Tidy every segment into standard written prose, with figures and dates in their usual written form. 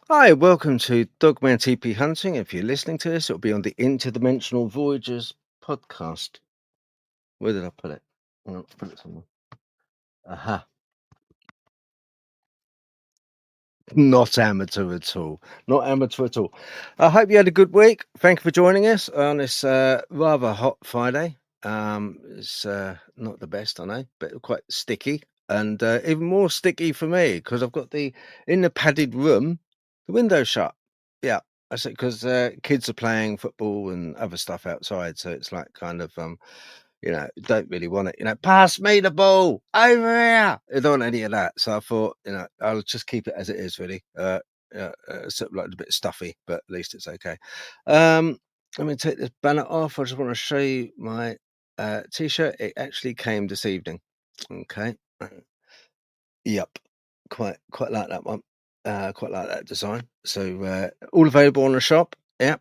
Hi, welcome to Dogman Teepee Hunting. If you're listening to this, it'll be on the Interdimensional Voyagers podcast. Where did I put it? Oh, put it somewhere. Aha. Not amateur at all. Not amateur at all. I hope you had a good week. Thank you for joining us on this rather hot Friday. It's not the best, I know, but quite sticky. And even more sticky for me because I've got in the padded room, the window shut. Yeah, I said because kids are playing football and other stuff outside. So it's like kind of don't really want it. Pass me the ball over here. I don't want any of that. So I thought, I'll just keep it as it is, really. Sort of like a bit stuffy, but at least it's okay. Let me take this banner off. I just want to show you my t-shirt. It actually came this evening. Okay. Yep. Quite like that one. Quite like that design. So all available on the shop. Yeah.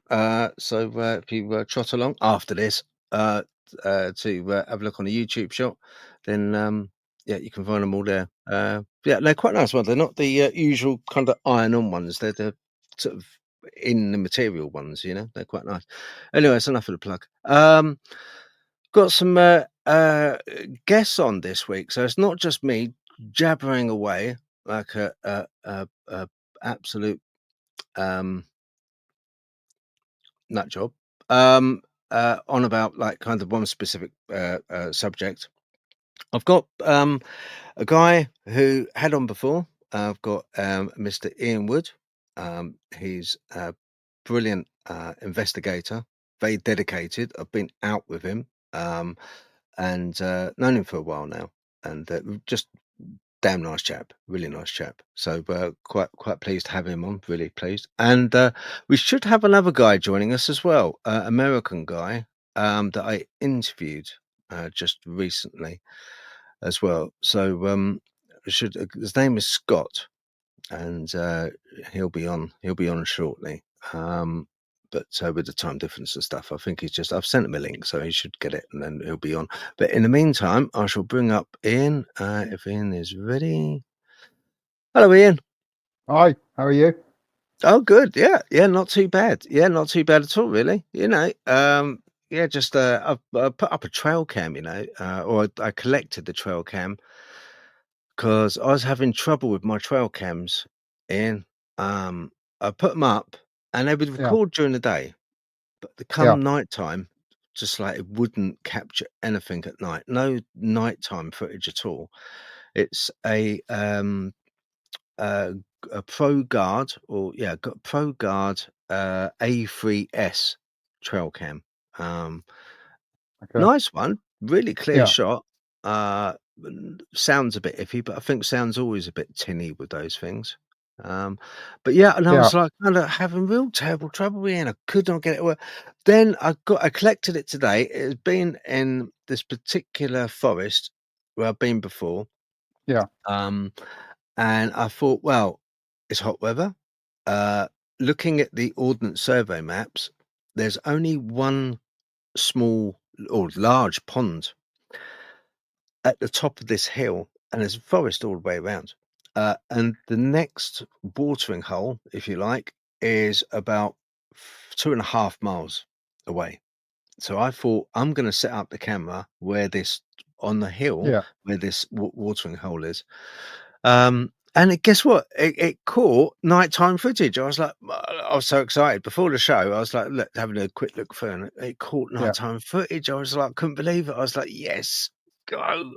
So if you trot along after this, to have a look on the YouTube shop, then yeah, you can find them all there. Yeah, they're quite nice ones. They're not the usual kind of iron-on ones. They're the sort of in the material ones. They're quite nice. Anyway, it's enough of the plug. Got some guests on this week, so it's not just me jabbering away like a absolute nut job on about like kind of one specific subject. I've got a guy who had on before. I've got Mr. Ian Wood. He's a brilliant investigator, very dedicated. I've been out with him and known him for a while now, and just damn nice chap, really nice chap. So quite pleased to have him on, really pleased. And we should have another guy joining us as well, American guy that I interviewed just recently as well. So his name is Scott, and he'll be on shortly. But with the time difference and stuff, I think I've sent him a link, so he should get it, and then he'll be on. But in the meantime, I shall bring up Ian, if Ian is ready. Hello, Ian. Hi, how are you? Oh, good. Yeah, not too bad. Yeah, not too bad at all, really. Yeah, just I put up a trail cam, or I collected the trail cam because I was having trouble with my trail cams, Ian. I put them up and they would Yeah, record during the day, but yeah, come nighttime, just like it wouldn't capture anything at night. No nighttime footage at all. It's uh, a Pro Guard, or yeah, got Pro Guard A3S trail cam. Um, okay, Nice one, really clear yeah, shot. Sounds a bit iffy, but I think sound's always a bit tinny with those things. Um, but yeah, and I yeah, was like kind of having real terrible trouble and I could not get it work. Then I collected it today. It has been in this particular forest where I've been before. yeah, Um, and I thought, well, it's hot weather. Uh, Looking at the Ordnance Survey maps, there's only one small or large pond at the top of this hill, and there's a forest all the way around. And the next watering hole, if you like, is about 2.5 miles away. So I thought I'm going to set up the camera on the hill yeah, where this watering hole is. And guess what? It caught nighttime footage. I was so excited before the show. I was like, look, having a quick look through, and it caught yeah. nighttime footage. I was like, couldn't believe it. I was like, yes, go.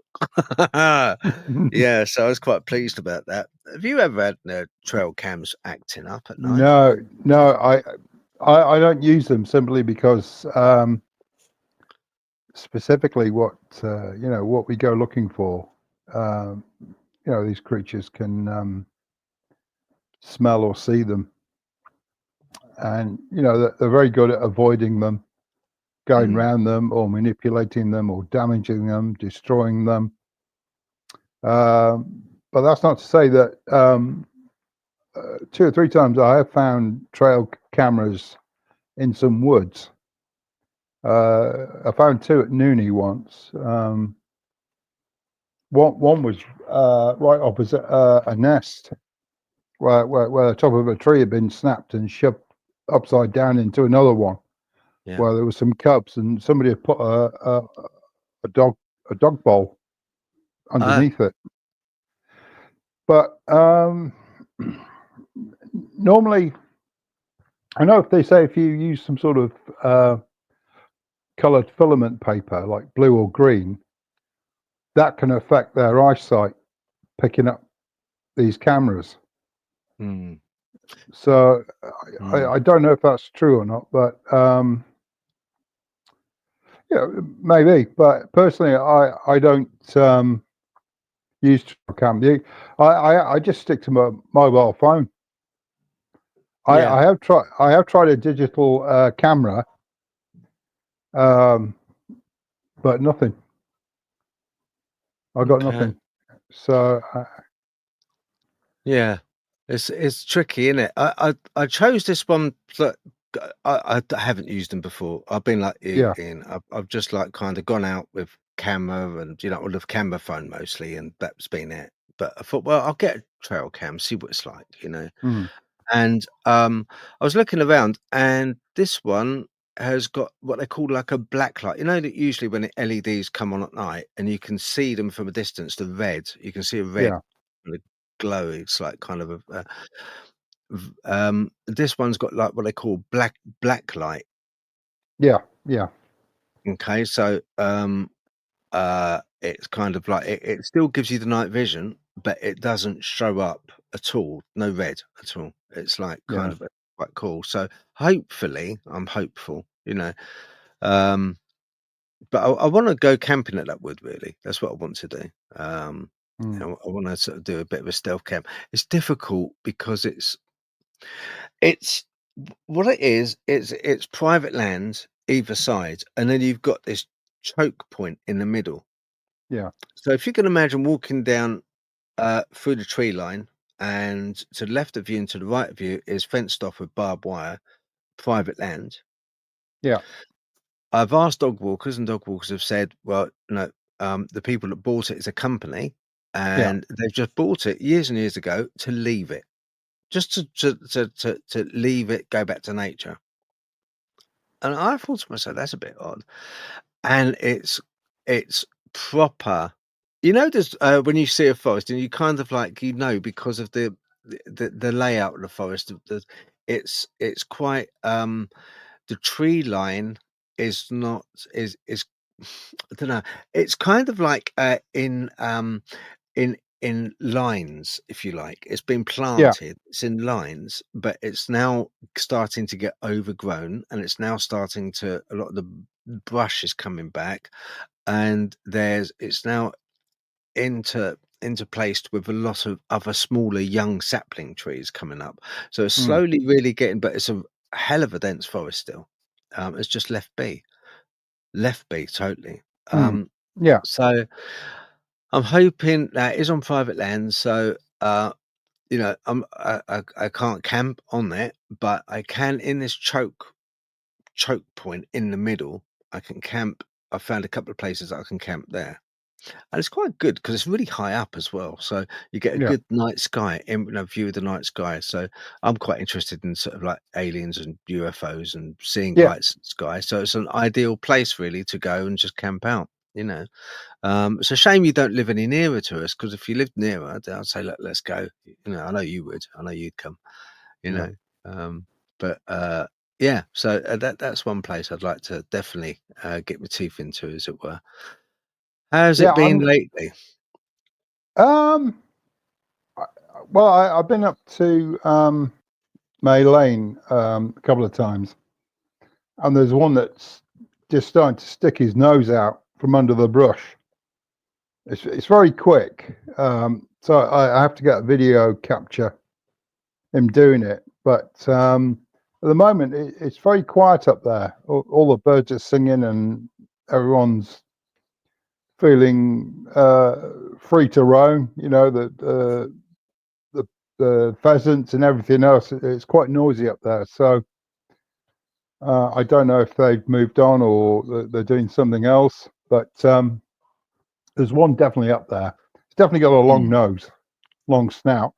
Yeah, so I was quite pleased about that. Have you ever had trail cams acting up at night? No, no, I don't use them simply because specifically what we go looking for, um, these creatures can smell or see them, and they're very good at avoiding them, going Mm, around them, or manipulating them, or damaging them, destroying them. But that's not to say that 2 or 3 times I have found trail cameras in some woods. I found two at Nooney once. One was right opposite a nest, where the top of a tree had been snapped and shoved upside down into another one, Yeah. where there were some cubs, and somebody had put a dog bowl Uh, underneath it. But normally, I know if they say if you use some sort of coloured filament paper like blue or green, that can affect their eyesight picking up these cameras. mm, So mm, I don't know if that's true or not, but yeah, maybe. But personally, I don't use trail cam. I just stick to my mobile phone. yeah. I have tried a digital camera, um, but nothing. I got Okay. nothing. So Yeah. It's tricky, isn't it? I chose this one that I haven't used them before. I've been like you, yeah, Ian. I've just like kind of gone out with camera and with the camera phone mostly, and that's been it. But I thought, well, I'll get a trail cam, see what it's like. mm, And I was looking around, and this one has got what they call like a black light. You know that usually when the LEDs come on at night and you can see them from a distance, the red, you can see a red yeah, kind of glow. It's like kind of this one's got like what they call black light. yeah, yeah, Okay, so it's kind of like it still gives you the night vision, but it doesn't show up at all. No red at all. It's like kind yeah, of quite cool. So hopefully, I'm hopeful. Um, but I want to go camping at that wood. Really, that's what I want to do. mm, I want to sort of do a bit of a stealth camp. It's difficult because it's what it is. It's private land either side, and then you've got this choke point in the middle. yeah, So if you can imagine walking down through the tree line, and to the left of you and to the right of you is fenced off with barbed wire, private land. yeah, I've asked dog walkers, and dog walkers have said, well, no, the people that bought it is a company, yeah, and they've just bought it years and years ago to leave it, just to leave it, go back to nature. And I thought to myself, that's a bit odd. And it's proper. There's when you see a forest and you kind of like because of the layout of the forest, it's quite the tree line is not is I don't know. It's kind of like in lines, if you like. It's been yeah, planted, it's in lines, but it's now starting to get overgrown, and it's now starting to a lot of the brush is coming back, and it's now interplaced with a lot of other smaller young sapling trees coming up. So it's mm, slowly really getting, but it's a hell of a dense forest still. It's just left be totally. mm, Um, yeah, so I'm hoping that is on private land. So I can't camp on it, but I can in this choke point in the middle. I can camp. I found a couple of places that I can camp there. And it's quite good because it's really high up as well, so you get a yeah, good night sky, view of the night sky. So I'm quite interested in sort of like aliens and UFOs and seeing yeah, lights in the sky. So it's an ideal place really to go and just camp out. It's a shame you don't live any nearer to us because if you lived nearer, then I'd say, look, let's go. I know you would. I know you'd come. You yeah, know, but yeah. So that's one place I'd like to definitely get my teeth into, as it were. How's yeah. it been lately? Um, I- well, I've been up to May Lane a couple of times, and there's one that's just starting to stick his nose out from under the brush. It's very quick, so I have to get a video capture him doing it. But at the moment, it's very quiet up there. All the birds are singing, and everyone's feeling free to roam. The pheasants and everything else. It's quite noisy up there. So I don't know if they've moved on or they're doing something else. But there's one definitely up there. It's definitely got a long Mm, nose, long snout.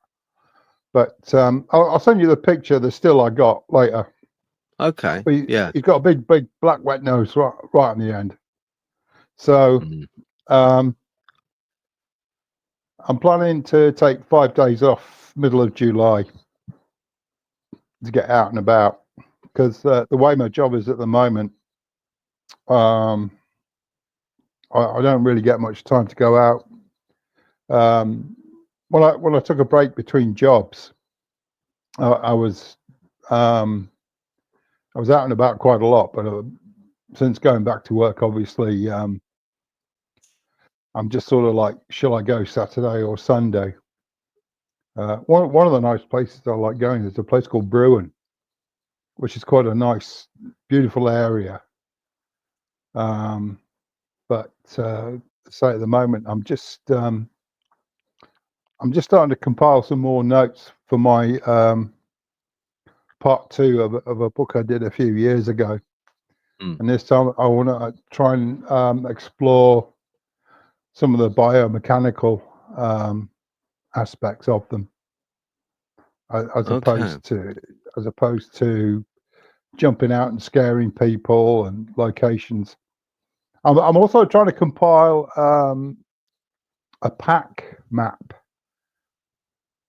But I'll send you the picture, the still I got later. Okay. But Yeah. he's got a big black wet nose right on the end. So Mm. um, I'm planning to take 5 days off middle of July to get out and about, because the way my job is at the moment, um, I don't really get much time to go out. When I took a break between jobs, I was out and about quite a lot. But since going back to work, obviously, I'm just sort of like, shall I go Saturday or Sunday? One of the nice places I like going is a place called Bruin, which is quite a nice, beautiful area. But say at the moment, I'm just starting to compile some more notes for my part 2 of a book I did a few years ago. Mm. And this time I want to try and explore some of the biomechanical aspects of them, as Okay. opposed to jumping out and scaring people and locations. I'm also trying to compile a pack map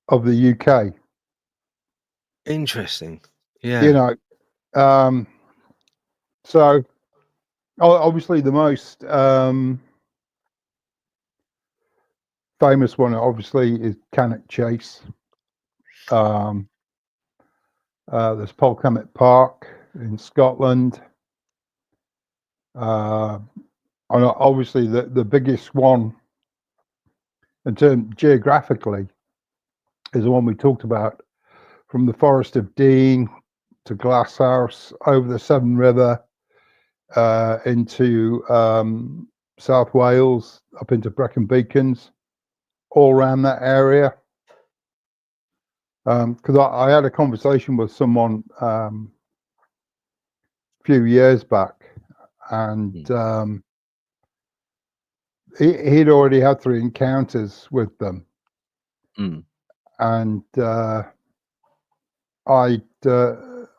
of the UK. Interesting. You Yeah. know, so obviously the most famous one, obviously, is Cannock Chase. There's Polkemmet Park in Scotland. And obviously, the biggest one in terms geographically is the one we talked about, from the Forest of Dean to Glasshouse, over the Severn River, into South Wales, up into Brecon Beacons, all around that area. Because I had a conversation with someone a few years back, and he'd already had 3 encounters with them. Mm. And I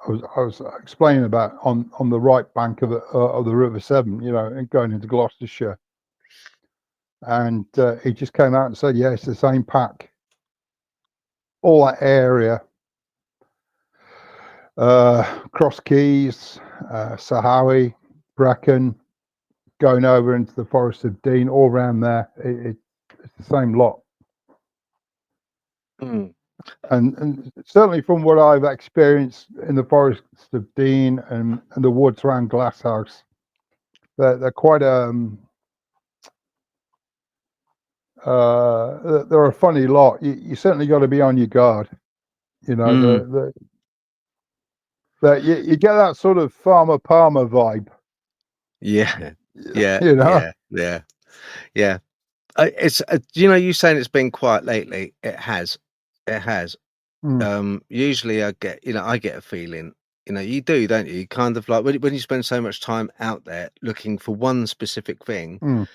was explaining about on the right bank of the River Severn, and going into Gloucestershire, and he just came out and said, "Yeah, it's the same pack, all that area, Cross Keys, Sahawi, Brecon, going over into the Forest of Dean, all around there. It's the same lot." Mm. And certainly from what I've experienced in the Forest of Dean and the woods around Glasshouse, they're quite they're a funny lot. You certainly got to be on your guard. Mm. You get that sort of Farmer Palmer vibe. Yeah. Yeah. You know. Yeah. Yeah. Yeah. It's you saying it's been quiet lately. It has. It has. Mm, Usually I get a feeling, you do, don't you? You kind of like when you spend so much time out there looking for one specific thing, mm,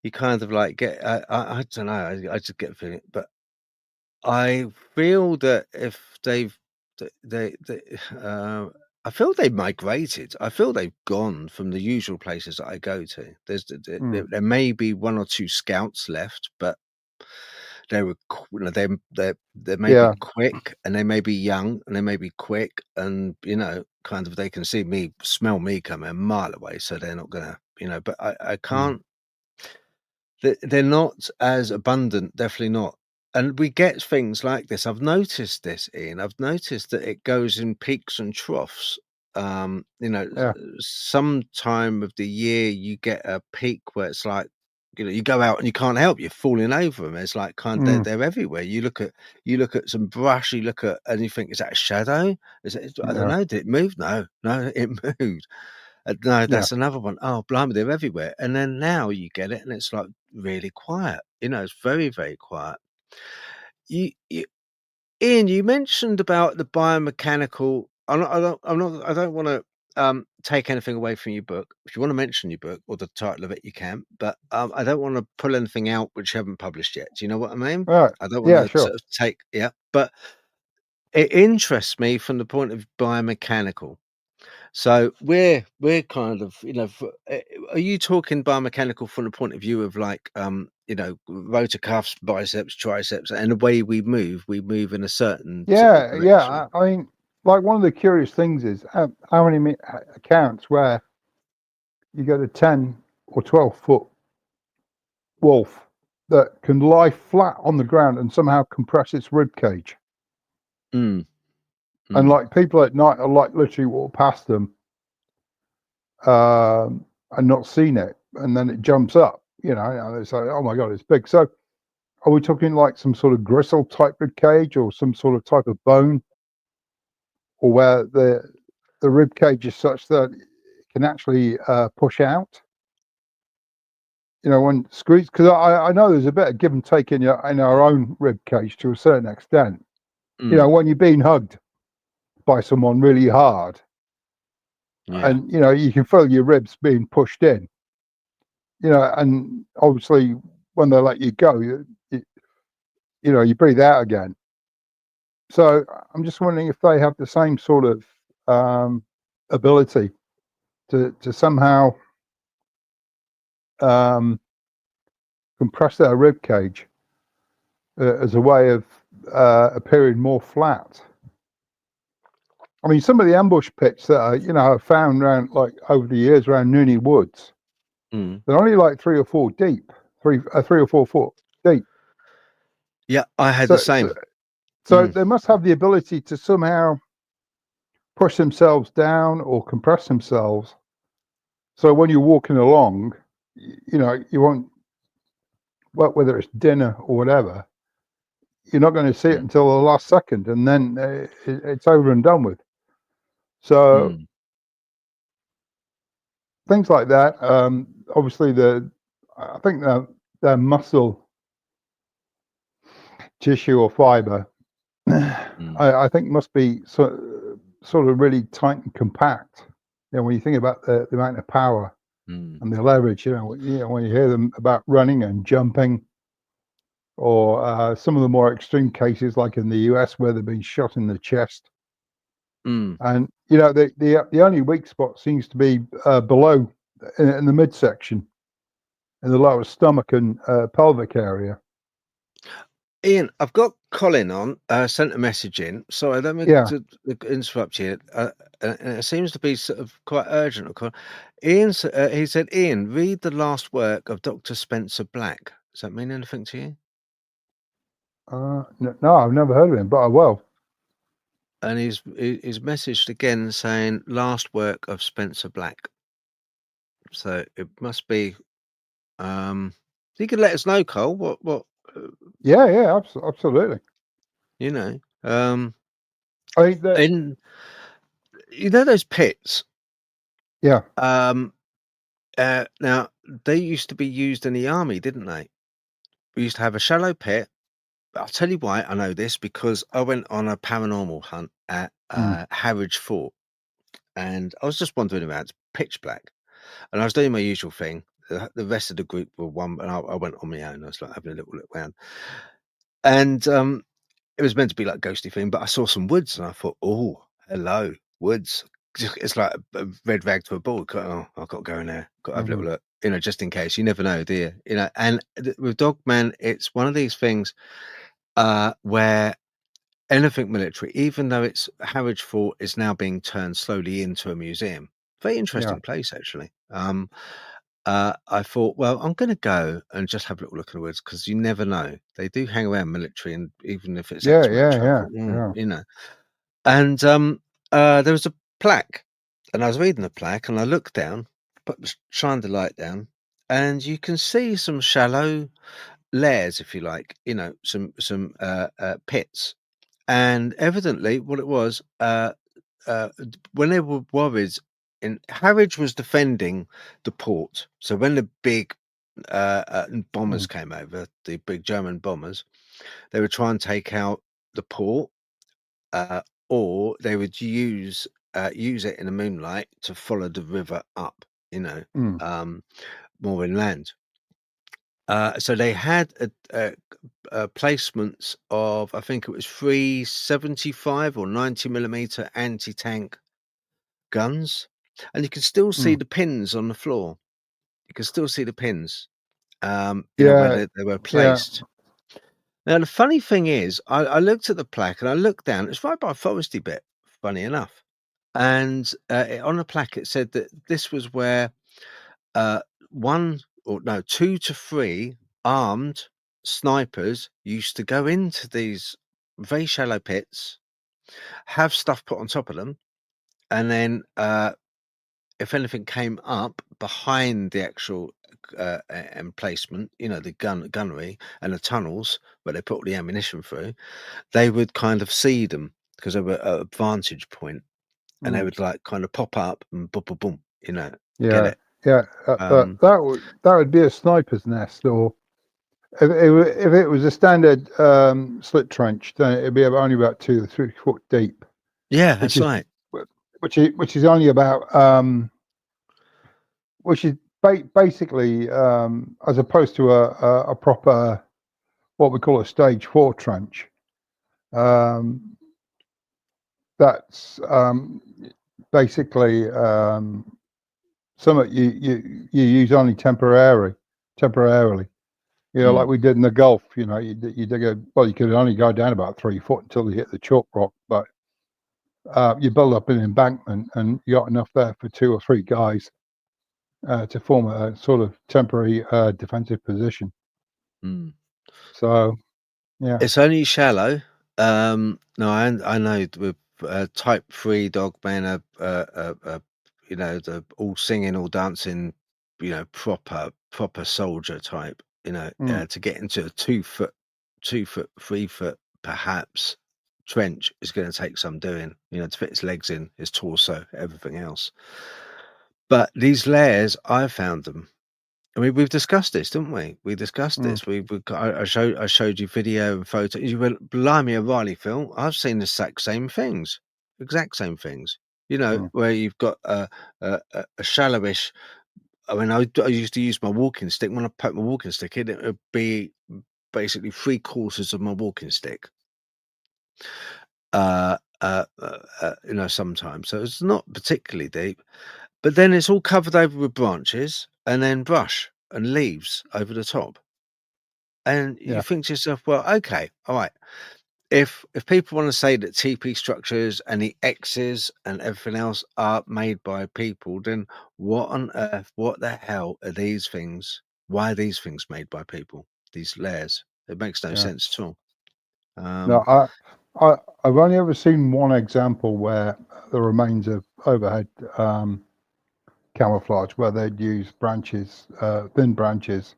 you kind of like get, I don't know, I just get a feeling, but I feel that if they I feel they migrated. I feel they've gone from the usual places that I go to. mm, There may be 1 or 2 scouts left, but they were they may be yeah. quick, and they may be young, and they may be quick, and, kind of they can smell me coming a mile away, so they're not gonna, but I Mm, can't. They're not as abundant, definitely not. And we get things like this. I've noticed this, Ian. I've noticed that it goes in peaks and troughs. yeah. Some time of the year you get a peak where it's like, you go out and you can't help, you're falling over them. It's like Mm, they're everywhere. You look at some brush, you look at and you think, is that a shadow? I don't yeah. know. Did it move? No, it moved. No, Yeah. that's another one. Oh, blimey, they're everywhere. And then now you get it, and it's like really quiet. It's very, very quiet. You Ian, you mentioned about the biomechanical. I don't want to. take anything away from your book. If you want to mention your book or the title of it, you can. But I don't want to pull anything out which you haven't published yet. Do you know what I mean? All right. I don't want Yeah, to sure. sort of take but it interests me from the point of biomechanical. So we're kind of, are you talking biomechanical from the point of view of like, rotor cuffs, biceps, triceps, and the way we move in a certain sort of Yeah, direction? yeah. I mean, like one of the curious things is how many accounts where you get a 10 or 12-foot wolf that can lie flat on the ground and somehow compress its rib cage. Mm, And mm, like people at night are like literally walk past them and not seen it, and then it jumps up. And it's like, oh my god, it's big. So, are we talking like some sort of gristle type rib cage, or some sort of type of bone, or where the rib cage is such that it can actually push out? When screws, because I know there's a bit of give and take in our own rib cage to a certain extent. mm, When you're being hugged by someone really hard, yeah. and you can feel your ribs being pushed in. And obviously when they let you go, you breathe out again. So I'm just wondering if they have the same sort of ability to somehow um, compress their rib cage as a way of appearing more flat. I mean, some of the ambush pits that are found around like over the years around Nooney Woods, Mm. they're only like 3 or 4 deep, 3 or 4 foot deep. Yeah, I had the So, so, same. so Mm, they must have the ability to somehow push themselves down or compress themselves. So when you're walking along, you won't, well, whether it's dinner or whatever, you're not going to see it mm, until the last second, and then it's over and done with. So mm, things like that. Obviously, I think the muscle tissue or fiber, mm, I think must be sort of really tight and compact. When you think about the amount of power mm, and the leverage, when you hear them about running and jumping, or some of the more extreme cases, like in the US, where they've been shot in the chest, mm. and the only weak spot seems to be below in the midsection, in the lower stomach and pelvic area. Ian, I've got Colin on, sent a message in. Sorry, let me Yeah. interrupt you. And it seems to be sort of quite urgent. He said, Ian, read the last work of Dr. Spencer Black. Does that mean anything to you? No, I've never heard of him, but I will. And he's messaged again saying, last work of Spencer Black. So it must be, you can let us know, Cole, uh, Yeah, yeah, absolutely. you know, um, I think that. in, those pits, Yeah. um, now, they used to be used in the army, didn't they? We used to have a shallow pit. I'll tell you why I know this, because I went on a paranormal hunt at Mm, Harwich Fort, and I was just wandering around. It's pitch black, and I was doing my usual thing. The rest of the group were one, and I went on my own. I was like having a little look around, and it was meant to be like a ghosty thing, but I saw some woods, and I thought, oh, hello, woods. It's like a red rag to a bull. Oh, I've got to go in there. Got to have a hmm little look, just in case. You never know, do you? And with Dogman, it's one of these things where anything military, even though it's Harwich Fort, is now being turned slowly into a museum. Very Yeah. interesting place, actually. I thought, well, I'm going to go and just have a little look in the woods, because you never know. They do hang around military, and even if it's Yeah, yeah, ex-military, I yeah, thought, yeah. And there was a plaque, and I was reading the plaque, and I looked down, shined the light down, and you can see some shallow layers, if you like, some pits, and evidently, what it was, when they were worried, in Harwich was defending the port. So when the big bombers Mm, came over, the big German bombers, they would try and take out the port, uh, or they would use use it in the moonlight to follow the river up, Mm. more inland. So they had placements of, I think it was 375 or 90mm anti-tank guns, and you can still see Mm. the pins on the floor. You can still see the pins, where Yeah. they were Yeah. placed. Now, the funny thing is, I looked at the plaque and I looked down. It's right by a foresty bit, funny enough. And on the plaque, it said that this was where 2 to 3 armed snipers used to go into these very shallow pits, have stuff put on top of them, and then if anything came up behind the actual emplacement, the gunnery and the tunnels where they put all the ammunition through, they would kind of see them because they were at a vantage point, and they Mm. would like kind of pop up and boom, boom, boom, get Yeah. it. Yeah. Um, That would be a sniper's nest, or if it was a standard slit trench, then it'd be only about 2 or 3 foot deep, yeah, which that's is right. which is only about which is basically as opposed to a proper what we call a stage 4 trench. Um, that's basically something you use only temporarily. Like Mm, we did in the Gulf. You dig you could only go down about 3 foot until you hit the chalk rock, but you build up an embankment and you got enough there for 2 or 3 guys to form a sort of temporary defensive position. mm. So yeah. It's only shallow. No, I know with Type 3 Dogman, the all singing, all dancing, proper soldier type. Mm. To get into a 2 foot, 2 foot, 3 foot, perhaps trench is going to take some doing. To fit his legs in, his torso, everything else. But these layers, I found them. I mean, we've discussed this, didn't we? We discussed Mm. this. I showed you video and photos. You went, blimey, O'Reilly, Phil. I've seen the exact same things. Mm. Where you've got a shallowish. I mean, I used to use my walking stick. When I poke my walking stick in, it would be basically 3/4 of my walking stick. Sometimes, so it's not particularly deep. But then it's all covered over with branches and then brush and leaves over the top. And you Yeah. think to yourself, well, okay, all right. If people want to say that TP structures and the X's and everything else are made by people, then what on earth, what the hell are these things? Why are these things made by people? These layers? It makes no Yeah. sense at all. No, I've only ever seen one example where the remains of overhead camouflage, where they'd use branches, thin branches,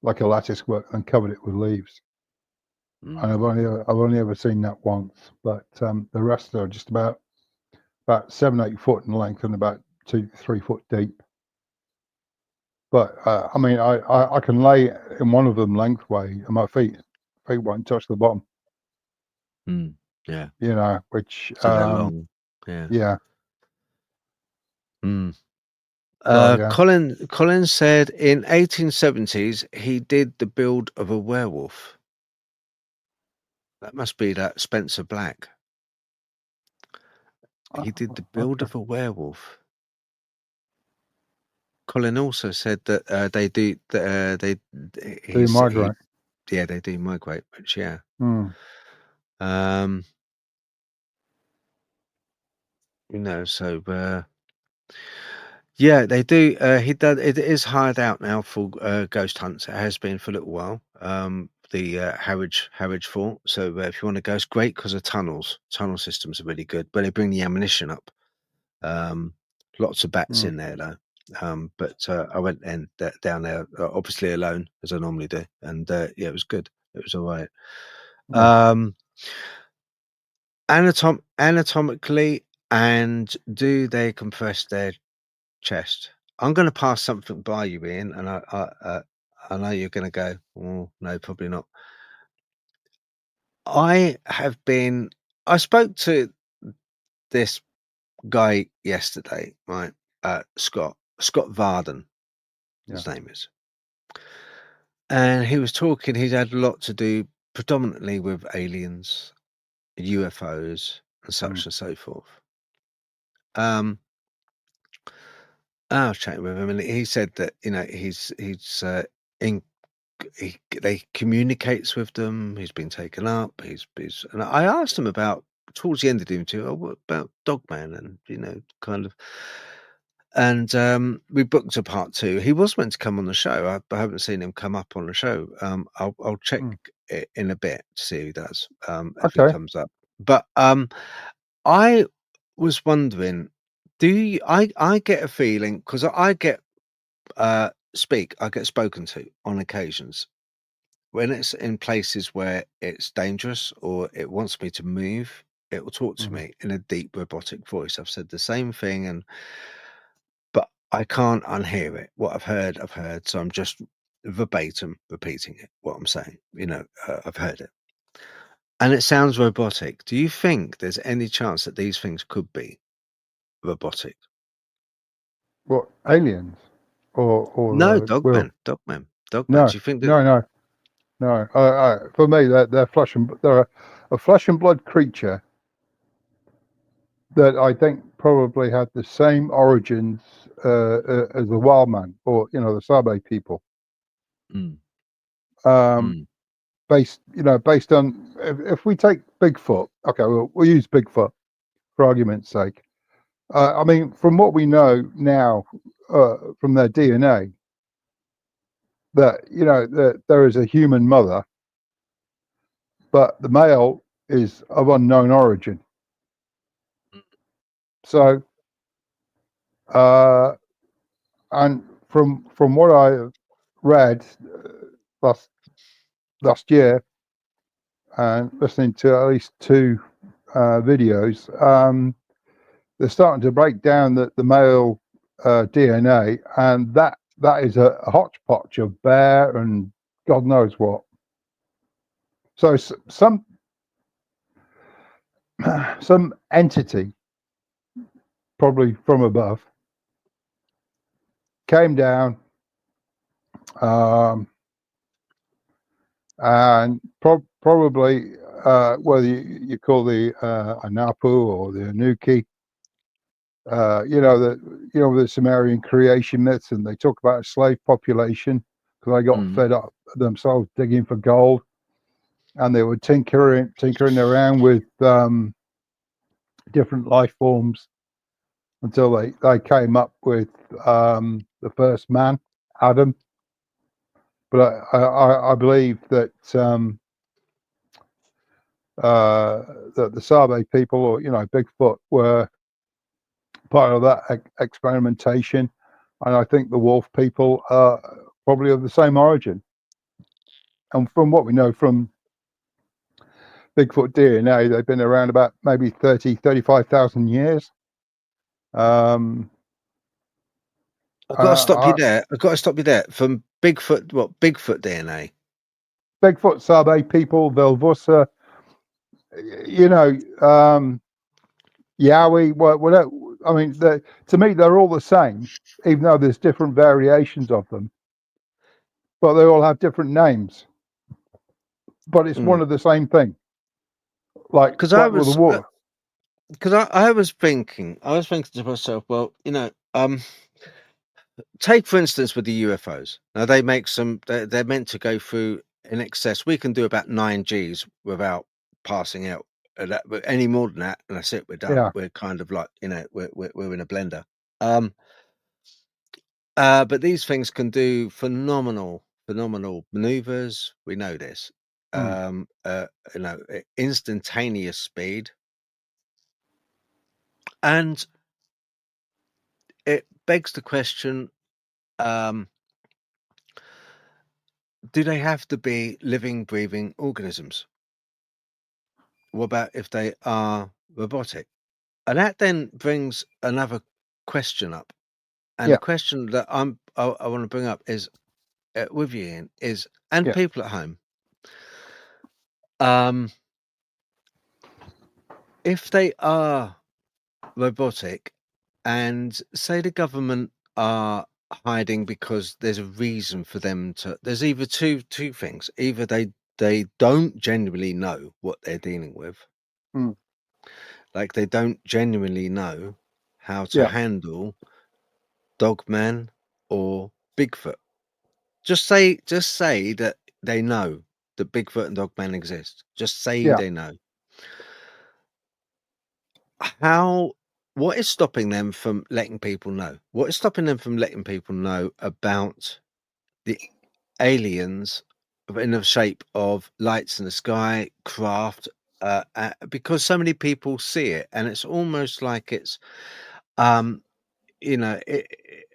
like a lattice work, and covered it with leaves. And Mm, I've only ever seen that once, but the rest are just about 7-8 foot in length and about 2-3 foot deep. But I mean, I can lay in one of them lengthway, and my feet won't touch the bottom. mm, yeah. Which So they're long. Yeah. yeah. Mm. So yeah. Colin said in 1870s he did the build of a werewolf. That must be that Spencer Black. He did the build Okay. of a werewolf. Colin also said that they do. They He migrate. yeah, they do migrate. Which yeah. Mm. Um, so yeah, they do. He does. It is hired out now for ghost hunts. It has been for a little while. The Harwich Fort. So if you want to go, it's great because of tunnels. Tunnel systems are really good, but they bring the ammunition up. Lots of bats Mm. in there though. But I went down there, obviously alone as I normally do, and yeah, it was good. It was all right. Yeah. Anatomically, and do they compress their chest? I'm going to pass something by you, Ian, and I know you're going to go, oh no, probably not. I spoke to this guy yesterday, right? Scott Varden, his Yeah. name is, and he was talking. He's had a lot to do, predominantly with aliens, UFOs, and such and so forth. I was chatting with him, and he said that he's in. They communicates with them. He's been taken up. And I asked him about towards the end of the interview. Oh, what about Dogman? And kind of. And we booked a part 2. He was meant to come on the show. I haven't seen him come up on the show. I'll check it in a bit to see if he does. If he Okay. comes up. But I was wondering, do you, I get a feeling because I get I get spoken to on occasions when it's in places where it's dangerous or it wants me to move. It will talk to me in a deep robotic voice. I've said the same thing, but I can't unhear it. What I've heard. So I'm just verbatim repeating it. What I'm saying, I've heard it, and it sounds robotic. Do you think there's any chance that these things could be robotic? What, aliens No, or Dogman. Do no, you think that? no, no, no. For me, they're they're a flesh and blood creature that I think probably had the same origins as the wild man, or the Sabe people. Mm, Um, mm, based on, if we take Bigfoot, okay, we'll use Bigfoot for argument's sake. I mean, from what we know now from their DNA, that that there is a human mother, but the male is of unknown origin. So, uh, and from what I read last year, and listening to at least 2 videos, they're starting to break down the male DNA, and that is a hodgepodge of bear and God knows what. So some some entity, probably from above, came down, um, and probably whether you call the Anapu or the Anuki, the Sumerian creation myths, and they talk about a slave population because they got mm. fed up themselves digging for gold, and they were tinkering around with different life forms until they came up with the first man, Adam. But I believe that that the Sabe people, or Bigfoot, were part of that experimentation, and I think the wolf people are probably of the same origin. And from what we know from Bigfoot DNA, they've been around about maybe 35,000 years. Um, I've got to stop you uh, there. I've got to stop you there. From Bigfoot, what Bigfoot DNA? Bigfoot, Sabe people, Velvusa, Yowie, whatever. I mean, to me, they're all the same, even though there's different variations of them. But they all have different names. But it's one of the same thing. Like Because with the water. I was thinking to myself, well, take for instance with the UFOs. Now they make they're meant to go through in excess. We can do about 9 Gs without passing out. But any more than that, and that's it. We're done. Yeah. We're kind of like we're in a blender. But these things can do phenomenal maneuvers. We know this. Mm. Instantaneous speed, and it begs the question: do they have to be living, breathing organisms? What about if they are robotic? And that then brings another question up. And the Yeah. question that I want to bring up is with you, Ian, and Yeah. people at home. Um, if they are robotic, and say the government are hiding because there's a reason for them to. There's either two things. Either they don't genuinely know what they're dealing with, Mm. like they don't genuinely know how to Yeah. handle Dogman or Bigfoot. Just say that they know that Bigfoot and Dogman exist. Just say Yeah. they know. How what is stopping them from letting people know? What is stopping them from letting people know about the aliens in the shape of lights in the sky, craft, because so many people see it, and it's almost like it's um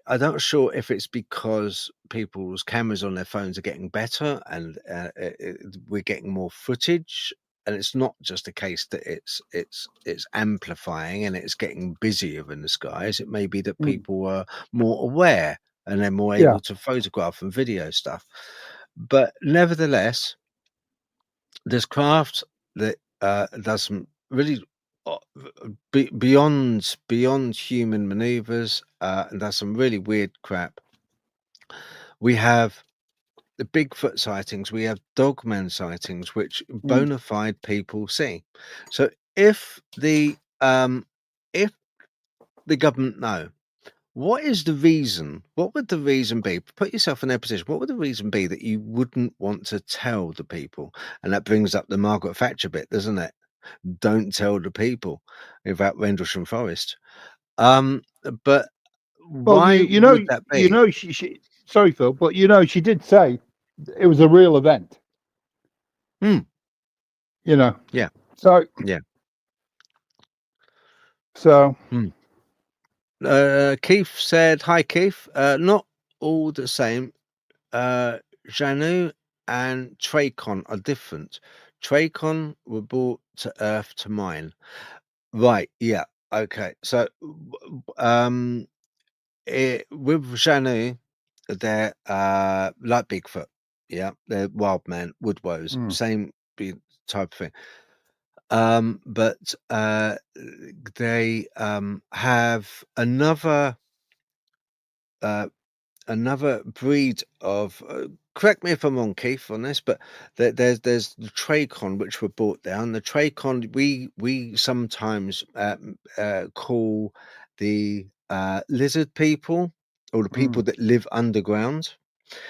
I'm not sure if it's because people's cameras on their phones are getting better and we're getting more footage, and it's not just a case that it's amplifying and it's getting busier in the skies. It may be that Mm. people are more aware and they're more Yeah. able to photograph and video stuff. But nevertheless, there's craft that does some really beyond human maneuvers, and does some really weird crap. We have the Bigfoot sightings, we have Dogman sightings, which Mm. bona fide people see. So if the government know, what is the reason? What would the reason be? Put yourself in their position. What would the reason be that you wouldn't want to tell the people? And that brings up the Margaret Thatcher bit, doesn't it? Don't tell the people about Rendlesham Forest. But Well, why would that be? she. Sorry, Phil, but she did say it was a real event. Hmm. You know. Yeah. So. Yeah. So. Hmm. Keith said, "Hi, Keith. Not all the same. Janu and Tracon are different. Tracon were brought to Earth to mine. Right. Yeah. Okay. So, with Janu, they're like Bigfoot. Yeah, they're wild man, woodwows, Mm. same type of thing. But they have uh, another breed of. Correct me if I'm wrong, Keith, on this, but there's the Tracon which were brought down. The Tracon we sometimes call the lizard people, or the people Mm. that live underground.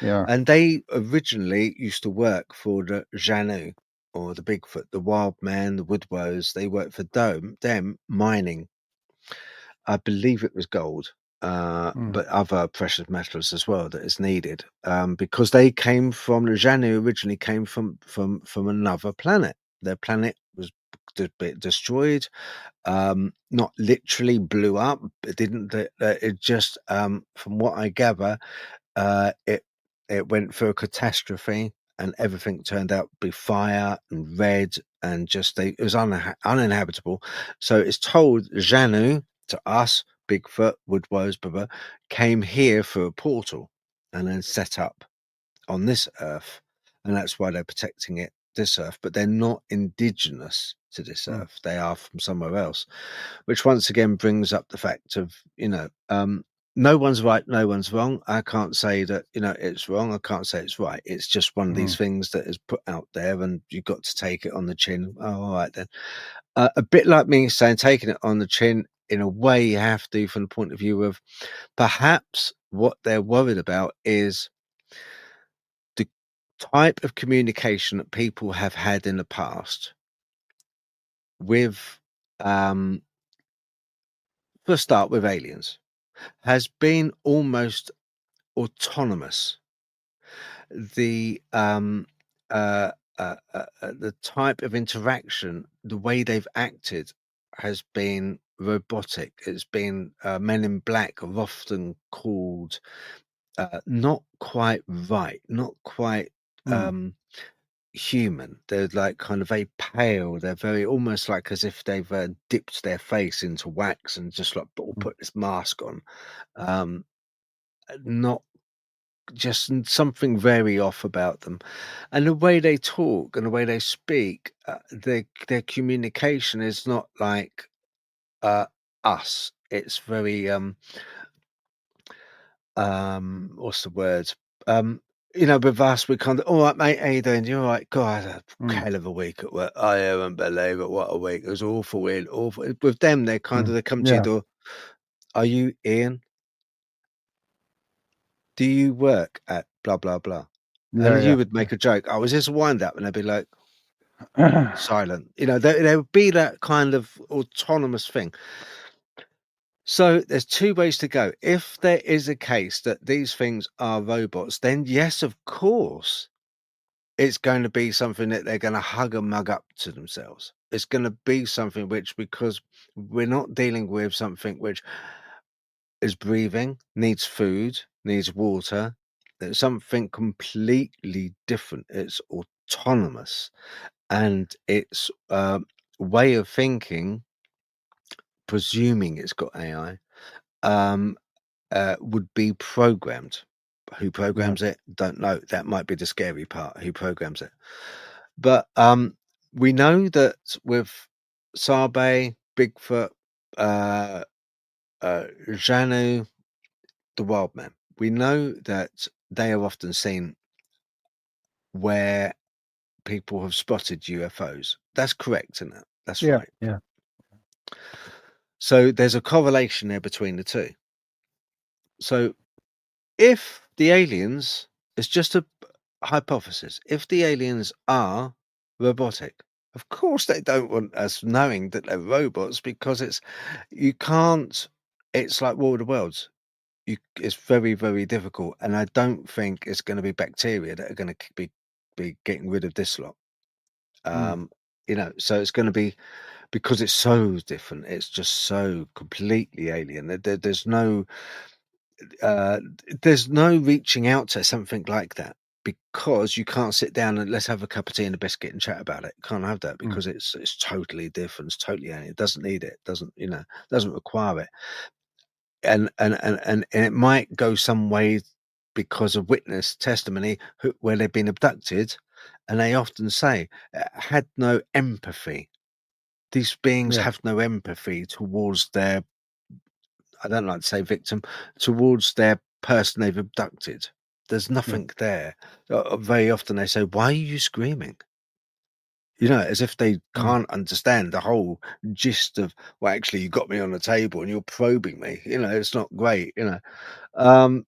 Yeah. And they originally used to work for the Janu, or the Bigfoot, the wild man, the woodwows. They worked for them mining. I believe it was gold, Mm. but other precious metals as well that is needed, because they came from the Janu originally came from another planet. Their planet was destroyed, not literally blew up. It didn't. It just, from what I gather, it went through a catastrophe, and everything turned out to be fire and red, and just it was uninhabitable. So it's told Janu to us, Bigfoot, Woodwows, blah, blah, came here through a portal and then set up on this earth, and that's why they're protecting it, this earth. But they're not indigenous to this Mm. earth; they are from somewhere else, which once again brings up the fact of no one's right, no one's wrong. I can't say that it's wrong. I can't say it's right. It's just one of these Mm. things that is put out there, and you've got to take it on the chin. Oh, all right then. A bit like me saying taking it on the chin. In a way, you have to, from the point of view of perhaps what they're worried about is the type of communication that people have had in the past with, for a start, with aliens, has been almost autonomous. The the type of interaction, the way they've acted, has been robotic. It's been Men in Black are often called not quite right, not quite Mm. human. They're like kind of very pale. They're very almost like as if they've dipped their face into wax and just like Mm. put this mask on. Um, Not just something very off about them, and the way they talk and the way they speak, their communication is not like uh, us. It's very what's the word? With us, we kind of, all right, mate, how you doing? You're all right. God, I had a Mm. hell of a week at work. I haven't believe it. What a week. It was awful, weird, awful. With them, they're kind of, they come to your Yeah. door. Are you Ian? Do you work at blah, blah, blah? And you Yeah. would make a joke. Oh, is this a wind up? And they'd be like, Yeah. silent. There would be that kind of autonomous thing. So there's two ways to go. If there is a case that these things are robots, then yes, of course, it's going to be something that they're going to hug and mug up to themselves. It's going to be something which, because we're not dealing with something which is breathing, needs food, needs water, it's something completely different. It's autonomous, and its way of thinking, presuming it's got AI, would be programmed. Who programs it? Don't know. That might be the scary part. Who programs it? But we know that with Sabe, Bigfoot, uh, Janu, the wild man, we know that they are often seen where people have spotted UFOs. That's correct, isn't it? That's Yeah. right. Yeah. So there's a correlation there between the two. So if the aliens, it's just a hypothesis, if the aliens are robotic, of course they don't want us knowing that they're robots, because you can't, it's like War of the Worlds. It's very, very difficult. And I don't think it's going to be bacteria that are going to be getting rid of this lot. Mm. So it's going to be, because it's so different. It's just so completely alien. Uh, there's no reaching out to something like that, because you can't sit down and let's have a cup of tea and a biscuit and chat about it. Can't have that, Mm. because it's totally different. It's totally alien. It doesn't need it. Doesn't require it. And it might go some way because of witness testimony where they've been abducted, and they often say had no empathy. These beings Yeah. have no empathy towards their, I don't like to say victim, towards their person they've abducted. There's Yeah. nothing there. Very often they say, "Why are you screaming?" As if they Mm. can't understand the whole gist of, well, actually, you got me on the table and you're probing me. It's not great. Um,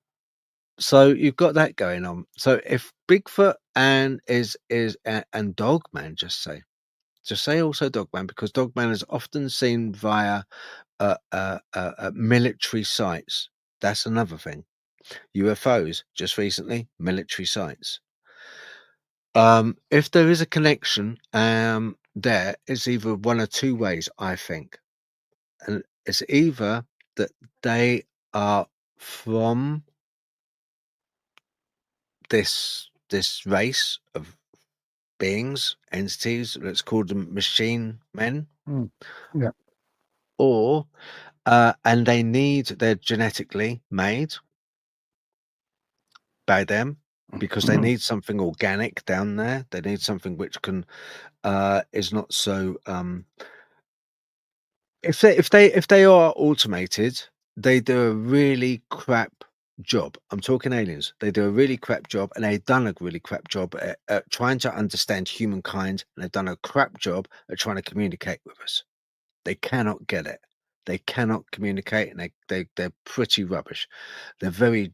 so you've got that going on. So if Bigfoot and Dogman, just say also Dogman, because Dogman is often seen via military sites. That's another thing. UFOs, just recently, military sites. If there is a connection, there is either one or two ways, I think. And it's either that they are from this race of beings, entities, let's call them machine men, Mm. Yeah. or and they're genetically made by them, because they need something organic down there. They need something which can is not so if they are automated, they do a really crap job. I'm talking aliens. They do a really crap job, and they've done a really crap job at trying to understand humankind, and they've done a crap job at trying to communicate with us. They cannot get it. They cannot communicate, and they're pretty rubbish. They're very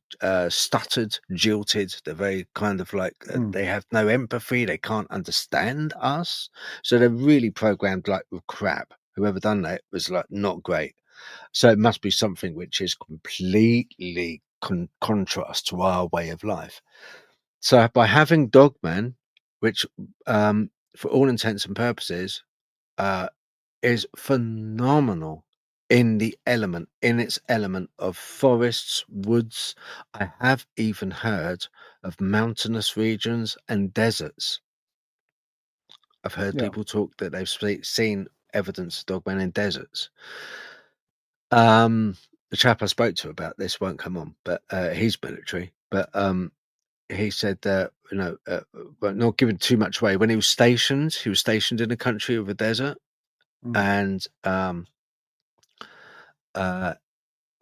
stuttered, jilted. They're very kind of like Mm. they have no empathy. They can't understand us, so they're really programmed like with crap. Whoever done that was like not great. So it must be something which is completely contrast to our way of life. So by having Dogman, which for all intents and purposes uh, is phenomenal in its element of forests, woods. I have even heard of mountainous regions and deserts. I've heard Yeah. people talk that they've seen evidence of dogmen in deserts. The chap I spoke to about this won't come on, but he's military. But he said that but not giving too much away. When he was stationed in a country with a desert, Mm. and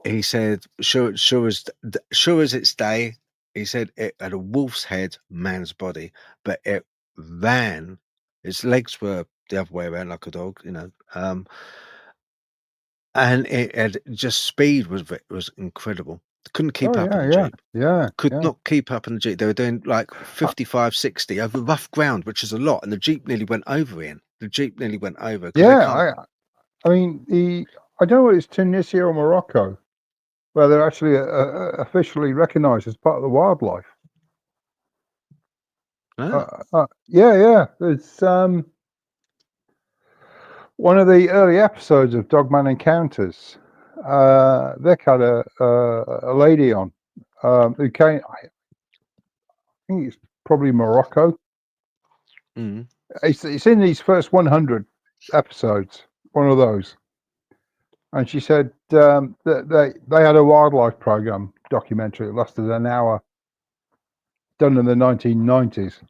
he said, sure as it's day, he said it had a wolf's head, man's body, but it ran. Its legs were the other way around, like a dog, and it had just speed was incredible. Couldn't keep Oh up in yeah, the yeah, Jeep. yeah, Could yeah. not keep up in the Jeep. They were doing like 55, 60 over rough ground, which is a lot, and the Jeep nearly went over, Ian. The Jeep nearly went over because they can't. Yeah, I mean, I don't know if it's Tunisia or Morocco where they're actually officially recognised as part of the wildlife. Yeah, yeah. It's one of the early episodes of Dogman Encounters. Vic had a lady on who came. I think it's probably Morocco. Mm. It's in these first 100 episodes. One of those. And she said that they had a wildlife program documentary. It lasted an hour, done in the 1990s.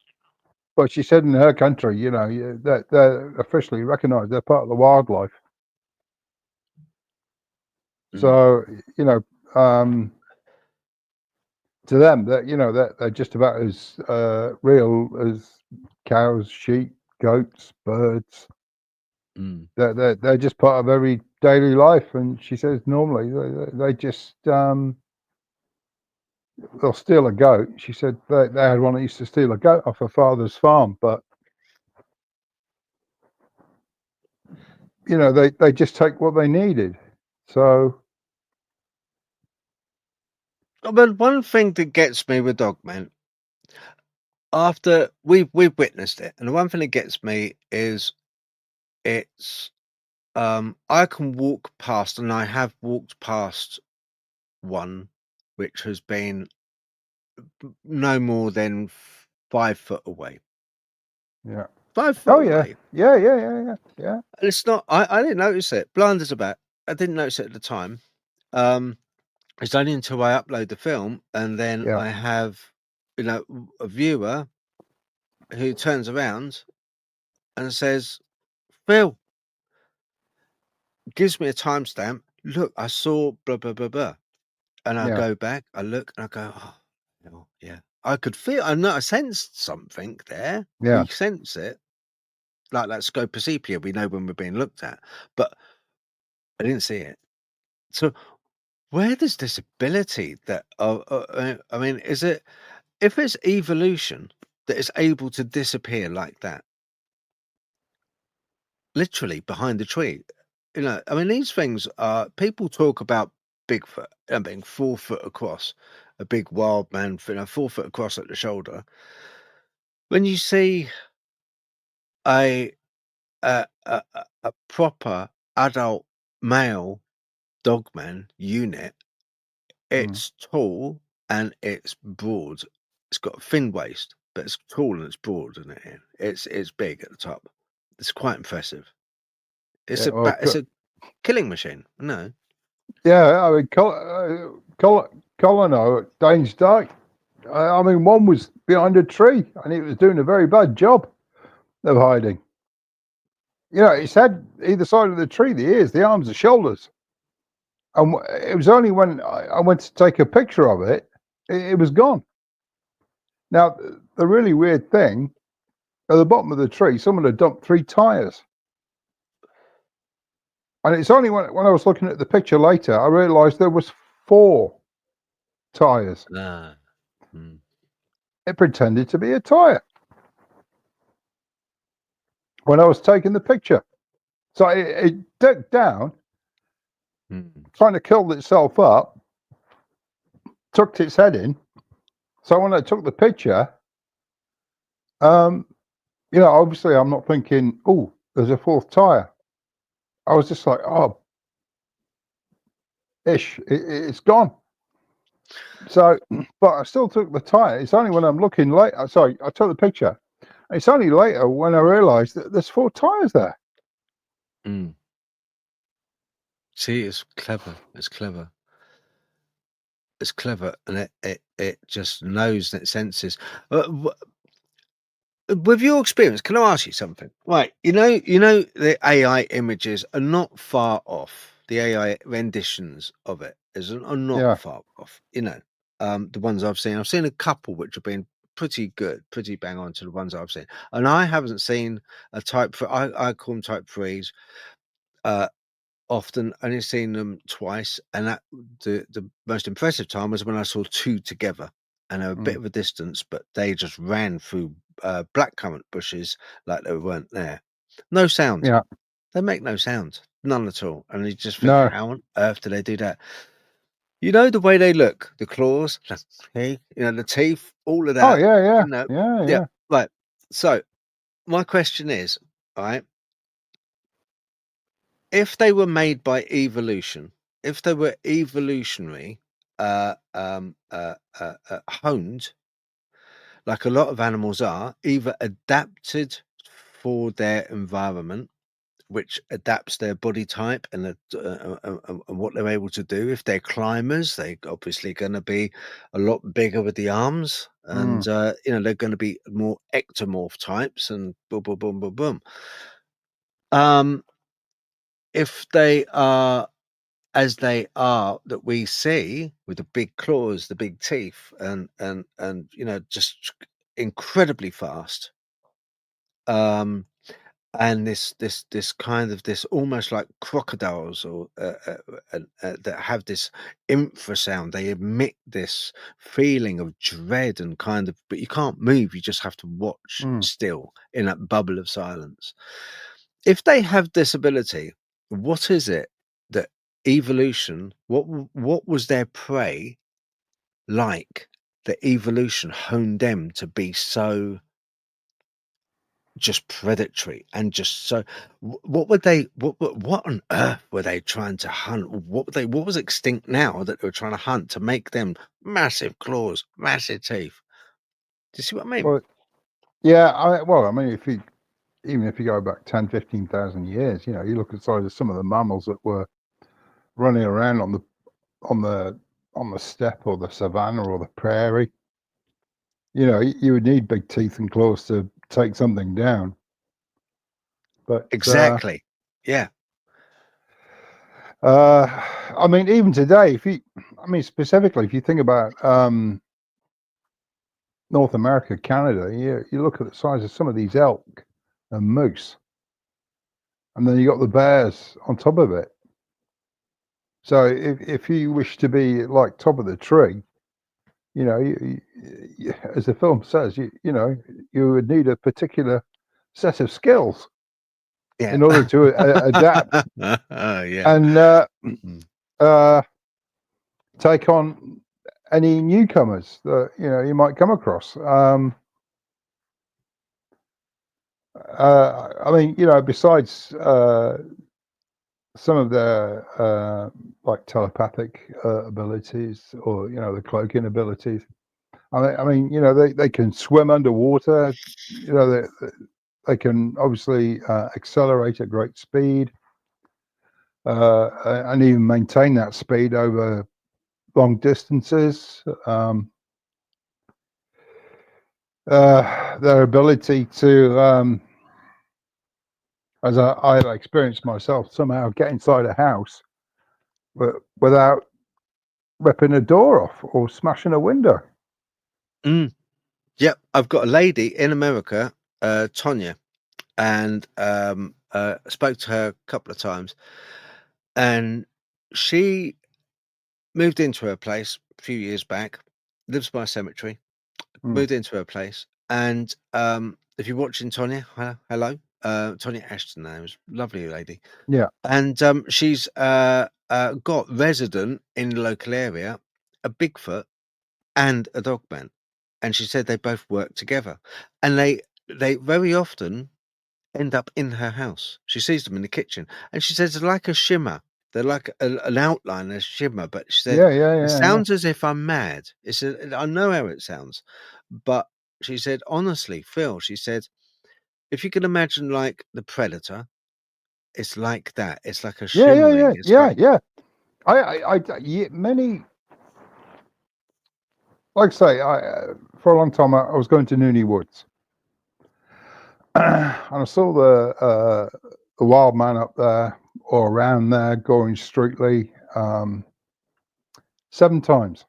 But she said in her country, that they're officially recognised. They're part of the wildlife. So, to them, that they're just about as real as cows, sheep, goats, birds. They're just part of every daily life. And she says normally they just they'll steal a goat. She said they had one that used to steal a goat off her father's farm, but they just take what they needed. So. But one thing that gets me with Dogman, after we've witnessed it, and the one thing that gets me is it's I can walk past, and I have walked past one which has been no more than 5 foot away. Yeah. 5 foot Oh yeah. away. Yeah. And it's not. I didn't notice it. Blind as a bat. I didn't notice it at the time. It's only until I upload the film, and then Yeah. I have, a viewer who turns around and says, "Phil," gives me a timestamp. Look, I saw blah blah blah blah, and I Yeah. go back. I look, and I go, "Oh, hell, yeah." I could feel. I know. I sensed something there. Yeah. We sense it, like that scope of sepia. We know when we're being looked at, but I didn't see it. So, where does this ability that? I mean, is it if it's evolution that is able to disappear like that? Literally behind the tree. I mean, these things are people talk about Bigfoot and being 4 foot across, a big wild man, 4 foot across at the shoulder. When you see a proper adult male dogman unit, it's tall and it's broad. It's got a thin waist, but it's tall and it's broad, isn't it? It's big at the top. It's quite impressive. It's Well, it's a killing machine. No. yeah. I mean, Colino at Dane's Dyke. I mean, one was behind a tree, and it was doing a very bad job of hiding. Its head either side of the tree, the ears, the arms, the shoulders. And it was only when I went to take a picture of it, it was gone. Now, the really weird thing, at the bottom of the tree, someone had dumped 3 tires. And it's only when I was looking at the picture later, I realised there was 4 tires. It pretended to be a tire when I was taking the picture. So it ducked down, trying to curl itself up, tucked its head in. So when I took the picture, obviously I'm not thinking, oh, there's a 4th tire. I was just like, oh, it's gone. So, but I still took the tire. It's only when I'm looking later. Sorry, I took the picture. It's only later when I realised that there's 4 tires there. See, it's clever. It's clever. It's clever, and it just knows and it senses. With your experience, can I ask you something? Right, the AI images are not far off. the AI renditions of it are not Yeah. far off. The ones I've seen a couple which have been pretty good, pretty bang on to the ones I've seen, and I haven't seen a type for I call them type 3s. Often only seen them twice, and that the most impressive time was when I saw two together, and they were a bit of a distance, but they just ran through blackcurrant bushes like they weren't there. No sound. Yeah. They make no sound, none at all. And you just think, No. how on earth do they do that? The way they look, the claws, the teeth, all of Oh that. yeah, yeah, Yeah, yeah. right. So my question is, right? If they were made by evolution, if they were evolutionary, honed, like a lot of animals are, either adapted for their environment, which adapts their body type and what they're able to do. If they're climbers, they're obviously going to be a lot bigger with the arms, and they're going to be more ectomorph types, and boom, boom, boom, boom, boom. If they are as they are that we see with the big claws, the big teeth, and just incredibly fast. And this kind of this almost like crocodiles or that have this infrasound. They emit this feeling of dread and kind of, but you can't move. You just have to watch still in that bubble of silence. If they have this ability, what is it that evolution? What was their prey like? That evolution honed them to be so just predatory and just so. What would they? What on earth were they trying to hunt? What was extinct now that they were trying to hunt to make them massive claws, massive teeth? Do you see what I mean? Well, yeah. I mean, even if you go back 10, 15,000 years, you look at the size of some of the mammals that were running around on the steppe or the savannah or the prairie. You would need big teeth and claws to take something down. But Exactly. Yeah. I mean, even today, specifically, if you think about North America, Canada, you look at the size of some of these elk and moose, and then you got the bears on top of it. So if you wish to be like top of the tree, as the film says, you would need a particular set of skills Yeah. in order to adapt Yeah. and take on any newcomers that you might come across. I mean, besides some of their like telepathic abilities or the cloaking abilities. I mean, they can swim underwater. They can obviously accelerate at great speed and even maintain that speed over long distances. Their ability to, as I've experienced myself, somehow get inside a house without ripping a door off or smashing a window. Yep, I've got a lady in America, Tonya, and spoke to her a couple of times, and she moved into her place a few years back, lives by a cemetery, moved into her place, and if you're watching Tonya, hello, Tonya Ashton, name is lovely lady. Yeah. And she's got resident in the local area, a Bigfoot and a Dogman, and she said they both work together, and they very often end up in her house. She sees them in the kitchen, and she says it's like a shimmer. They're like an outline, a shimmer. But she said it Yeah. sounds as if I'm mad. I know how it sounds, but she said honestly, Phil. She said if you can imagine like the Predator, it's like that. It's like a shimmering. It's like Yeah. Many, like I say, for a long time I was going to Nooney Woods, and I saw the wild man up there or around there, going Streetly, 7 times.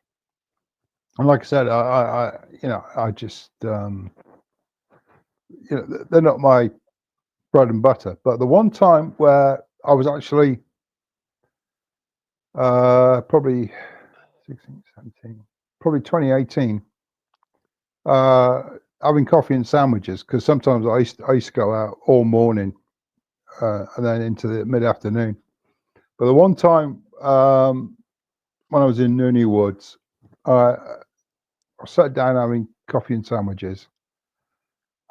And like I said, I just, they're not my bread and butter. But the one time where I was actually probably 16, 17, probably 2018, having coffee and sandwiches, because sometimes I used to go out all morning and then into the mid-afternoon. But the one time when I was in Nooney Woods, I sat down having coffee and sandwiches,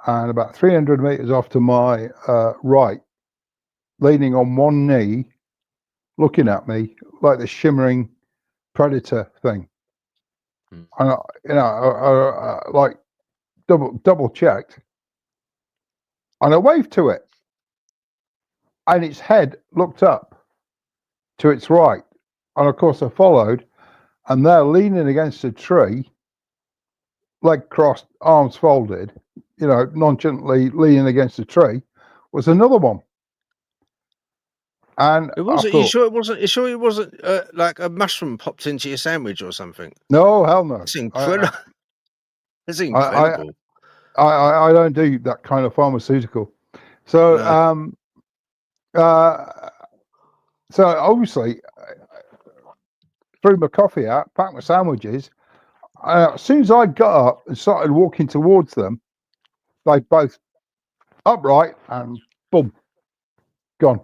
and about 300 meters off to my right, leaning on one knee, looking at me like the shimmering predator thing. Mm. And like double checked, and I waved to it, and its head looked up to its right, and of course I followed, and there, leaning against a tree, leg crossed, arms folded, nonchalantly leaning against a tree, was another one. And It I wasn't. You thought, sure it wasn't? You sure it wasn't like a mushroom popped into your sandwich or something? no, hell no. It's incredible. It's I, I, incredible. I don't do that kind of pharmaceutical. So, No. so obviously, threw my coffee out, packed my sandwiches. As soon as I got up and started walking towards them, they both upright and boom, gone.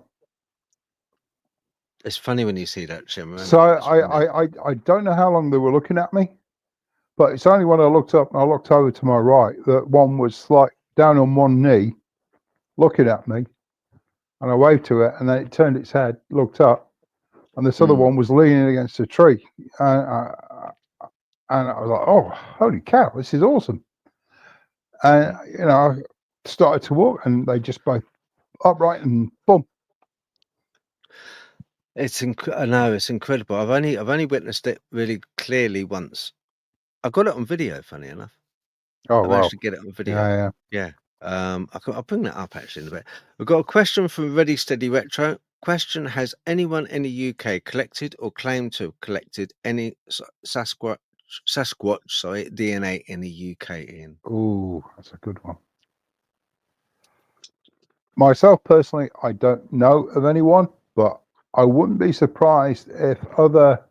It's funny when you see that, Shimmer. So It's funny. I don't know how long they were looking at me, but it's only when I looked up and I looked over to my right that one was like down on one knee, looking at me, and I waved to it, and then it turned its head, looked up, and this other one was leaning against a tree, and I was like, "Oh, holy cow, this is awesome!" And I started to walk, and they just both upright and boom. I know it's incredible. I've only witnessed it really clearly once. I got it on video. Funny enough, Oh I wow, managed to get it on video. yeah. Yeah. I'll bring that up actually in a bit. We've got a question from Ready Steady Retro. Question: has anyone in the UK collected or claimed to have collected any Sasquatch DNA in the UK? Ian? Oh, that's a good one. Myself personally, I don't know of anyone, but I wouldn't be surprised if other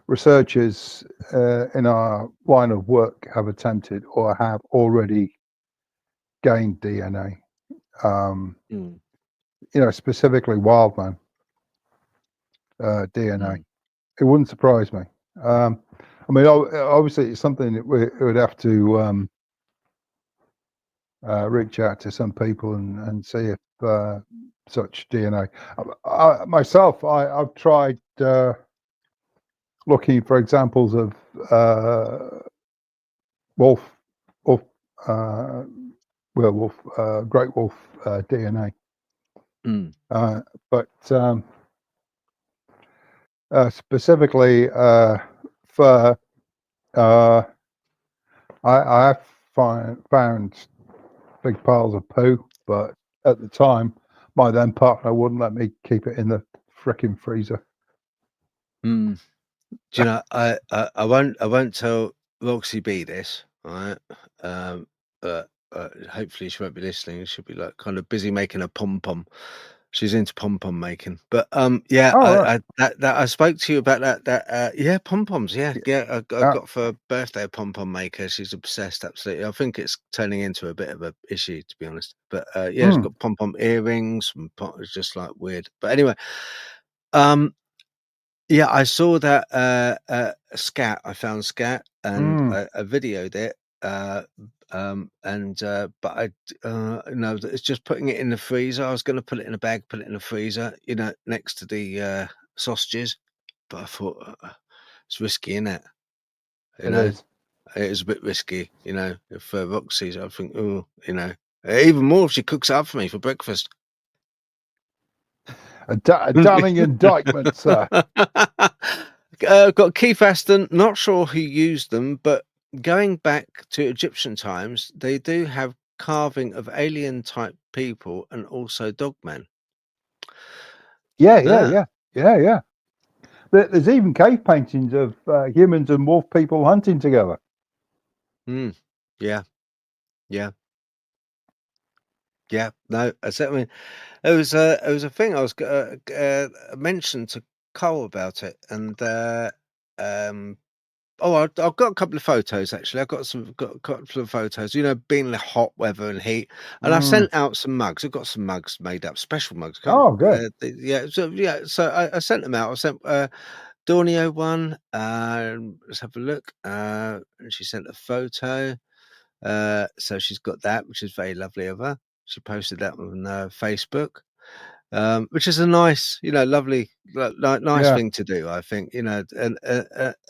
researchers in our line of work have attempted or have already gained DNA. Specifically wildman DNA. It wouldn't surprise me. I mean, obviously, it's something that we would have to reach out to some people and see if such DNA. Myself, I've tried looking for examples of werewolf, great wolf DNA. But specifically fur, I have found big piles of poo, but at the time, my then partner wouldn't let me keep it in the frickin' freezer. Do you know? I won't tell Roxy B this, right? But hopefully she won't be listening. She'll be like kind of busy making a pom pom. She's into pom pom making. But yeah, Oh, right. I spoke to you about that. Yeah, pom poms. Yeah. I got for her birthday a pom pom maker. She's obsessed. Absolutely. I think it's turning into a bit of a issue, to be honest. But yeah, it's got pom pom earrings. And it's just like weird. But anyway, yeah, I saw that scat. I found scat and I videoed it. But it's just putting it in the freezer. I was going to put it in a bag, put it in the freezer, next to the sausages. But I thought it's risky, isn't it? It is. It is a bit risky, if Roxy's, I think, even more if she cooks it up for me for breakfast. A damning indictment, sir. Got Keith Aston, not sure who used them, but going back to Egyptian times, they do have carving of alien type people and also dogmen. Yeah, yeah, Yeah. yeah, yeah, yeah. There's even cave paintings of humans and wolf people hunting together. Mm. Yeah. Yeah. Yeah. No, I said, I mean, it was a thing I was mentioned to Cole about it, and um, oh, I've got a couple of photos actually. Got a couple of photos. You know, being the hot weather and heat, and I Mm. sent out some mugs. I've got some mugs made up, special mugs. Oh, good. Yeah, so I sent them out. I sent Dornio one. Let's have a look. And she sent a photo. So she's got that, which is very lovely of her. She posted that on Facebook, which is a nice, lovely, nice Yeah. thing to do, I think. And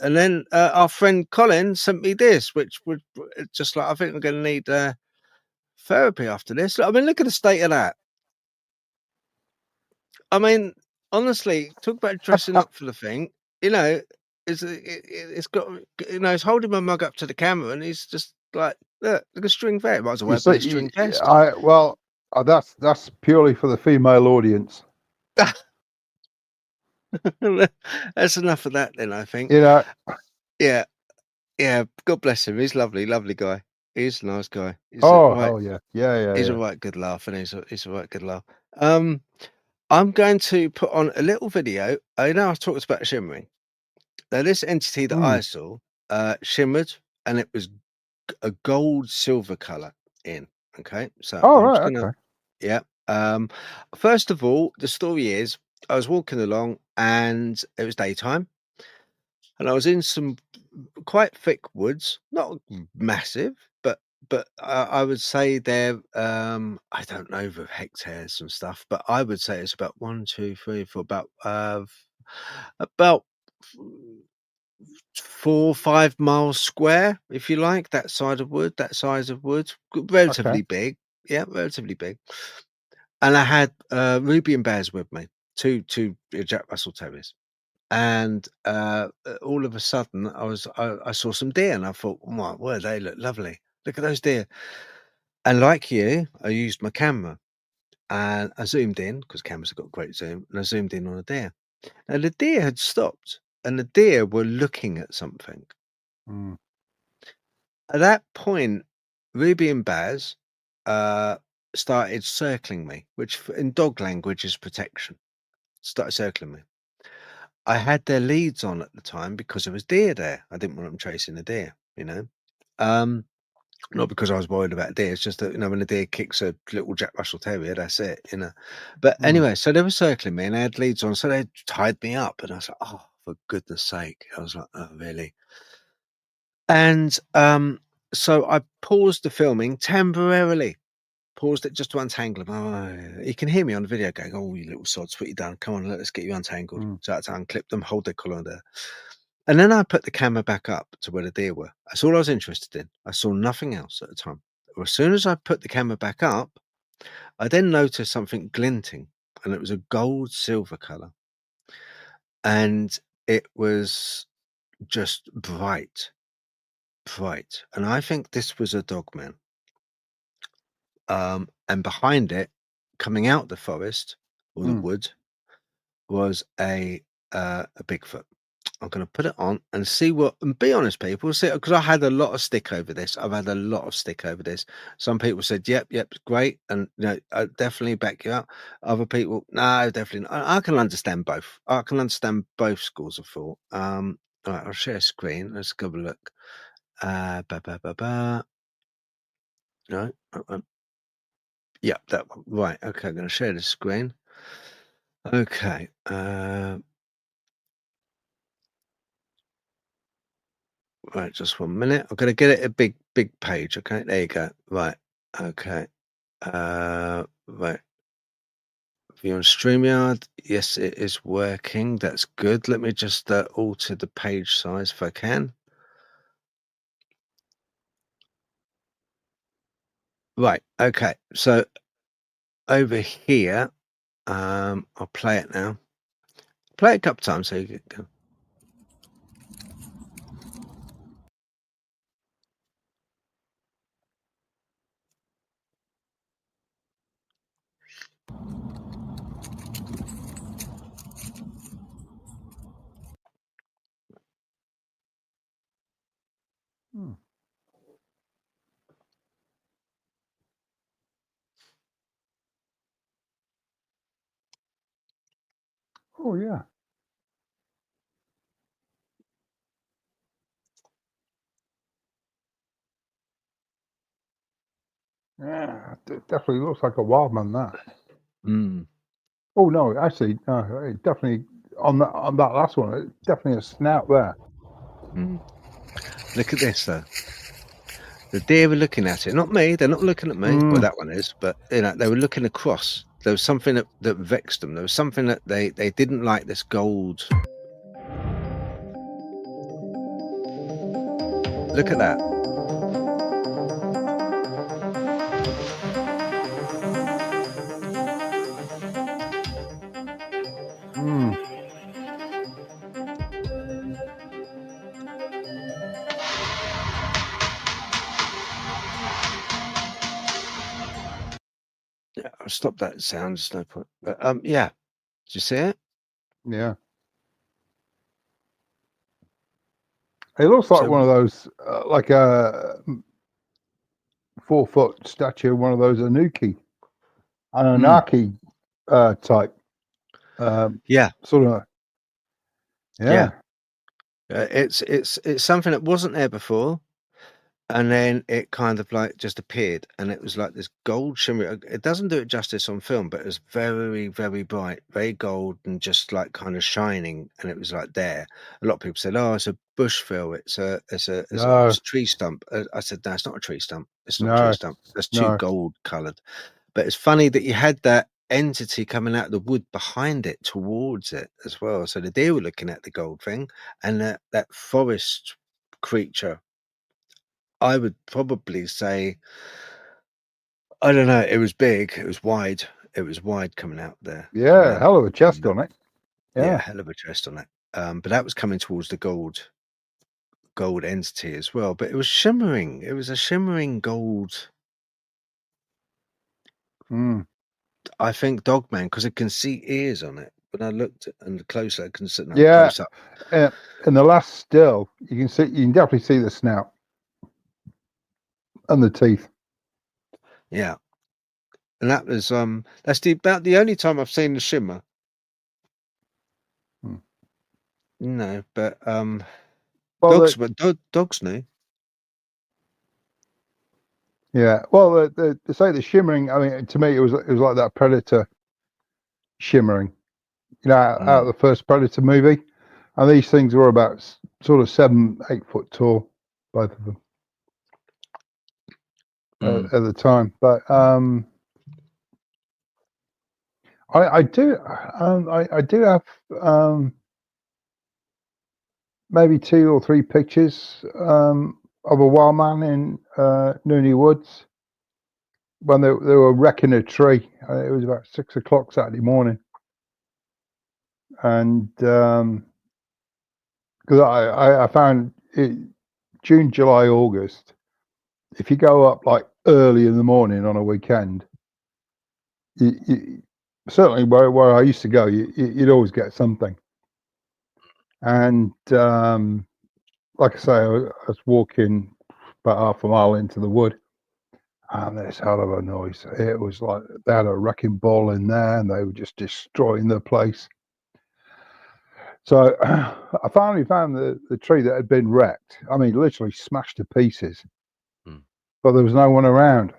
then our friend Colin sent me this, which would just like I think I'm going to need therapy after this. I mean, look at the state of that. I mean, honestly, talk about dressing up for the thing. You know, it's got it's holding my mug up to the camera, and he's just look a string vest. Might as well You wear a bloody see, string vest. that's purely for the female audience. That's enough of that, then. I think. You know. Yeah, yeah. God bless him. He's lovely, lovely guy. He's a nice guy. He's a Oh, right. hell yeah, yeah, yeah, He's a yeah. right good laugh, and he's a right good laugh. I'm going to put on a little video. I know I talked about shimmering. Now, this entity that Mm. I saw shimmered, and it was a gold silver color in. Okay, so Oh, I'm just right, gonna, okay. yeah. First of all, the story is I was walking along, and it was daytime, and I was in some quite thick woods, not massive, but I would say they're I don't know the hectares and stuff, but I would say it's about 1, 2, 3, 4, about 4 or 5 miles square, if you like, that side of wood, that size of wood, Okay. relatively big. Yeah, relatively big. And I had Ruby and Bears with me, two Jack Russell Terriers. And all of a sudden, I saw some deer, and I thought, oh my word, they look lovely. Look at those deer. And like you, I used my camera and I zoomed in because cameras have got great zoom, and I zoomed in on a deer. And the deer had stopped, and the deer were looking at something. Mm. At that point, Ruby and Baz started circling me, which in dog language is protection. Started circling me. I had their leads on at the time because there was deer there. I didn't want them chasing the deer, Um, not because I was worried about deer. It's just that, when a deer kicks a little Jack Russell Terrier, that's it. But Mm. anyway, so they were circling me and they had leads on. So they tied me up and I was like, oh, for goodness sake. I was like, oh, really? And so I paused the filming temporarily. Paused it just to untangle them. Oh, you can hear me on the video going, "Oh, you little sods, what you done? Come on, let's get you untangled." Mm. So I had to unclip them, hold their collar there. And then I put the camera back up to where the deer were. That's all I was interested in. I saw nothing else at the time. As soon as I put the camera back up, I then noticed something glinting, and it was a gold silver color. And it was just bright, bright. And I think this was a dogman. And behind it, coming out the forest or the Mm. wood, was a Bigfoot. I'm going to put it on and see what. And be honest, people, see, because I had a lot of stick over this. I've had a lot of stick over this. Some people said, "Yep, yep, great," and I definitely back you up. Other people, no, definitely not. I can understand both. I can understand both schools of thought. All right, I'll share screen. Let's go have a look. Ba ba ba ba. No, yeah, that one. Right. Okay, I'm going to share the screen. Okay. Right, just 1 minute. I'm gonna get it a big page. Okay, there you go. Right. Okay. Right. View on StreamYard. Yes, it is working. That's good. Let me just alter the page size if I can. Right. Okay. So over here, I'll play it now. Play it a couple times so you can. Hmm. Oh yeah. Yeah, it definitely looks like a wild man. That. Mm. Oh no, actually, no, it definitely on that last one, it definitely a snout there. Mm. Look at this though. The deer were looking at it, not me. They're not looking at me. Well, Mm. that one is, but they were looking across. There was something that vexed them. There was something that they didn't like. This gold. Look at that. Mm. Yeah, I'll stop that sound. There's no point. But yeah. Did you see it? Yeah, it looks like So one of those, like a 4 foot statue, one of those Anunnaki type, yeah, sort of. yeah. Yeah, It's something that wasn't there before. And then it kind of like just appeared, and it was like this gold shimmer. It doesn't do it justice on film, but it was very, very bright, very gold, and just like kind of shining. And it was like there. A lot of people said, "Oh, it's a bush fill. It's no, a tree stump." I said, "No, it's not a tree stump. It's not a tree no, stump. That's too no. gold coloured." But it's funny that you had that entity coming out of the wood behind it towards it as well. So the deer were looking at the gold thing, and that forest creature. I would probably say, I don't know, it was big, it was wide coming out there, coming Yeah, out. hell of a chest Um, on it. yeah, Yeah. hell of a chest on it. But that was coming towards the gold entity as well. But it was shimmering. It was a shimmering gold. Mm. I think Dogman, because I can see ears on it. When I looked and closer, I can see no Yeah, close up. in the last still, you can definitely see the snout and the teeth. Yeah, and that was that's about the only time I've seen the shimmer. Mm. No, but Well, dogs knew. yeah. Well, the say the shimmering. I mean, to me, it was like that Predator shimmering. You know, out of Mm, the first Predator movie, and these things were about sort of 7, 8 foot tall, both of them mm, at the time. But I do I do have maybe 2 or 3 pictures of a wild man in Nooney Woods when they were wrecking a tree. It was about 6 o'clock Saturday morning, and because I found it, June, July, August. If you go up like early in the morning on a weekend, you certainly where I used to go, you'd always get something. And like I say, I was walking about half a mile into the wood, and there's hell of a noise. It was like they had a wrecking ball in there, and they were just destroying the place. So I finally found the tree that had been wrecked. I mean, literally smashed to pieces, mm, but there was no one around.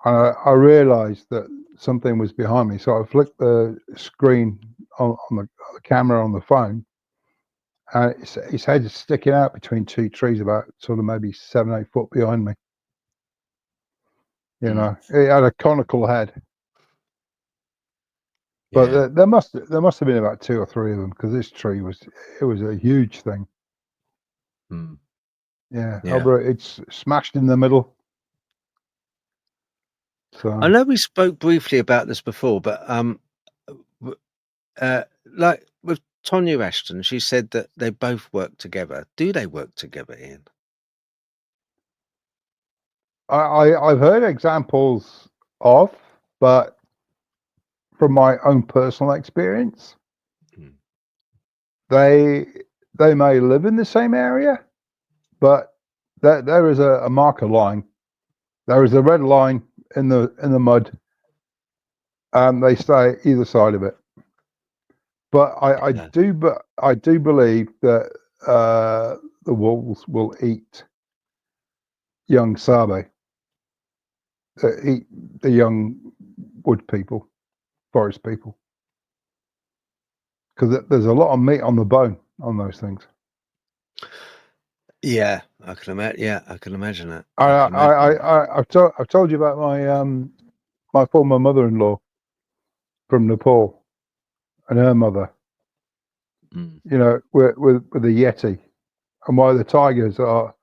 And I realised that something was behind me. So I flicked the screen on the camera on the phone, and his head is sticking out between 2 trees, about sort of maybe 7, 8 foot behind me. You mm. know, it had a conical head, but Yeah. there must have been about 2 or 3 of them because this tree was a huge thing. Mm. Yeah, Yeah. over it's smashed in the middle. I So know we spoke briefly about this before, but like with Tonya Ashton, she said that they both work together. Do they work together, Ian? I've heard examples of, but from my own personal experience, Mm. they they may live in the same area, but there is a marker line. There is a red line in the mud, and they stay either side of it. But I Yeah. do believe that the wolves will eat young sabe, eat the young wood people, forest people, because there's a lot of meat on the bone on those things. Yeah, I can imagine. Yeah, I can imagine that. I can imagine that. I've told you about my former mother-in-law from Nepal and her mother. Mm. You know, with the yeti, and why the tigers are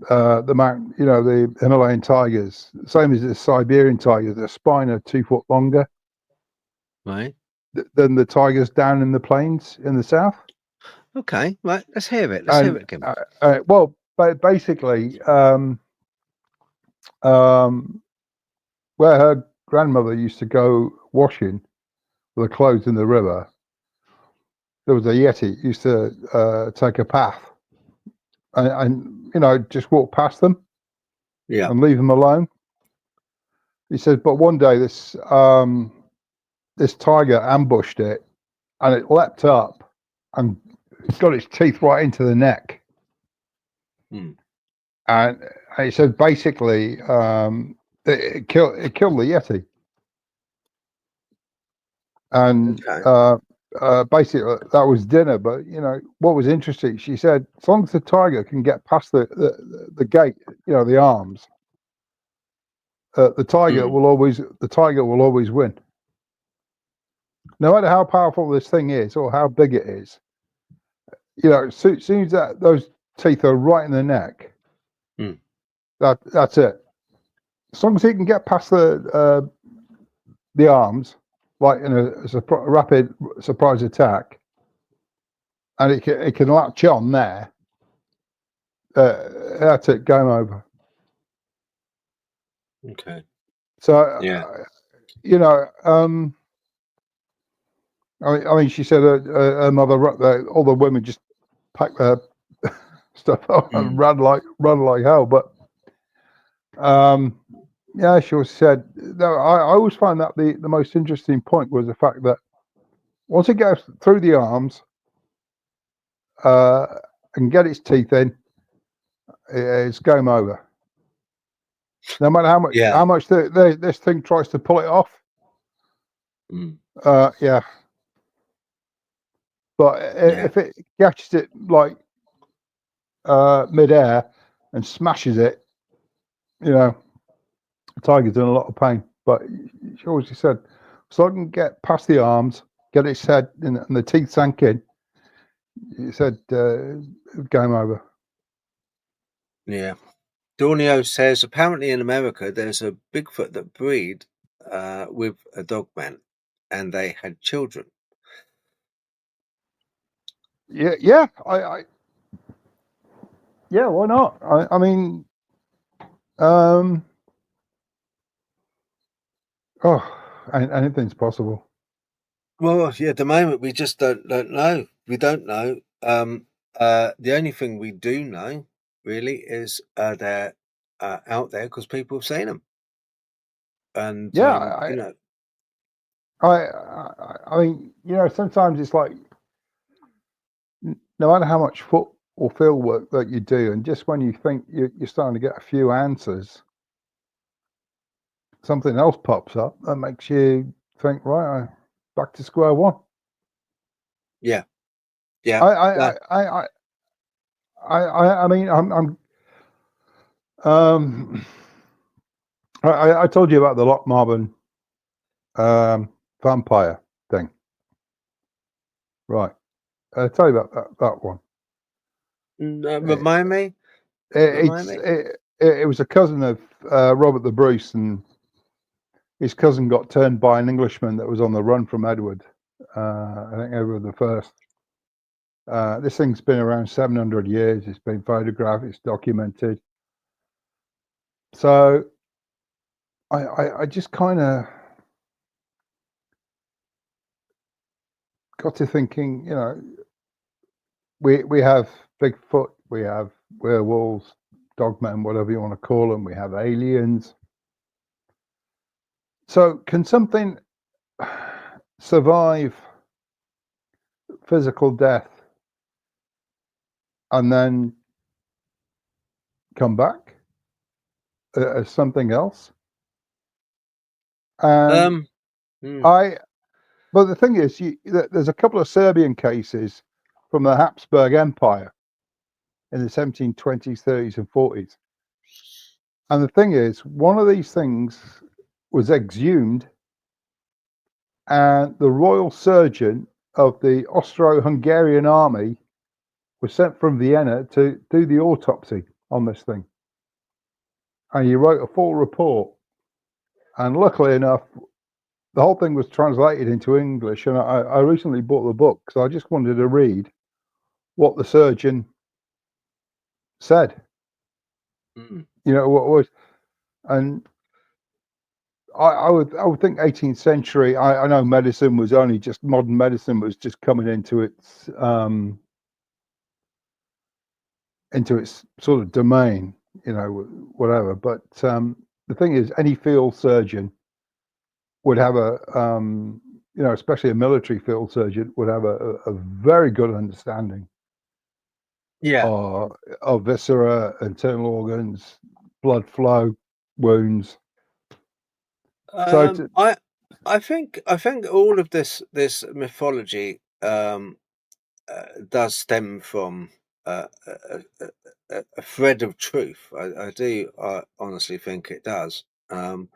the Himalayan tigers, same as the Siberian tigers. Their spine are 2 foot longer Right. than the tigers down in the plains in the south. Okay. Right. Let's hear it. Let's hear And it, Kim. well, basically, where her grandmother used to go washing with her clothes in the river, there was a yeti used to take a path and just walk past them Yeah. and leave them alone. He says, but one day this tiger ambushed it, and it leapt up and got its teeth right into the neck. Mm. And he said basically it killed the yeti. And Okay. basically that was dinner. But what was interesting, she said, as long as the tiger can get past the gate, the arms, the tiger Mm. will always win. No matter how powerful this thing is or how big it is, as soon as those teeth are right in the neck, Mm. that's it. As long as he can get past the arms, like in a rapid surprise attack, and it can latch on there, that's it, game over. Okay. So, Yeah. I mean, she said her mother, all the women just packed their stuff up and Mm. run like hell. But yeah, she was said. No, I always find that the most interesting point was the fact that once it goes through the arms and get its teeth in, it's game over. No matter Yeah. how much this thing tries to pull it off. Mm. Yeah. But Yeah. if it catches it like mid-air and smashes it, the tiger's in a lot of pain. But she always said, so I can get past the arms, get its head and the teeth sank in. He said, game over. Yeah. Dornio says apparently in America there's a Bigfoot that breed with a Dogman, and they had children. Yeah. Yeah. Why not? I mean, oh, anything's possible. Well, yeah. At the moment, we just don't know. We don't know. The only thing we do know really is they're out there because people have seen them, and Yeah. I mean, sometimes it's like no matter how much foot or field work that you do, and just when you think you're starting to get a few answers, something else pops up that makes you think, right, back to square one. yeah, yeah. I That, I I I I mean, um I told you about the Lochmarben vampire thing, right? I'll tell you about that one. It, remind me. Remind it's me. it was a cousin of Robert the Bruce, and his cousin got turned by an Englishman that was on the run from Edward. I think Edward the First. This thing's been around 700 years. It's been photographed. It's documented. So I just kind of got to thinking, we have Bigfoot, we have werewolves, Dogman, whatever you want to call them. We have aliens. So, can something survive physical death and then come back as something else? And Hmm. but the thing is, there's a couple of Serbian cases from the Habsburg Empire in the 1720s, 30s, and 40s. And the thing is, one of these things was exhumed, and the royal surgeon of the Austro-Hungarian army was sent from Vienna to do the autopsy on this thing. And he wrote a full report. And luckily enough, the whole thing was translated into English. And I recently bought the book because I just wanted to read what the surgeon said. Hmm. You know what was, and I would think 18th century. I know medicine was only just modern medicine was just coming into its sort of domain, you know, whatever. But the thing is, any field surgeon would have you know, especially a military field surgeon would have a very good understanding Yeah. of viscera, internal organs, blood flow, wounds. So I think all of this mythology does stem from a thread of truth. I do honestly think it does. And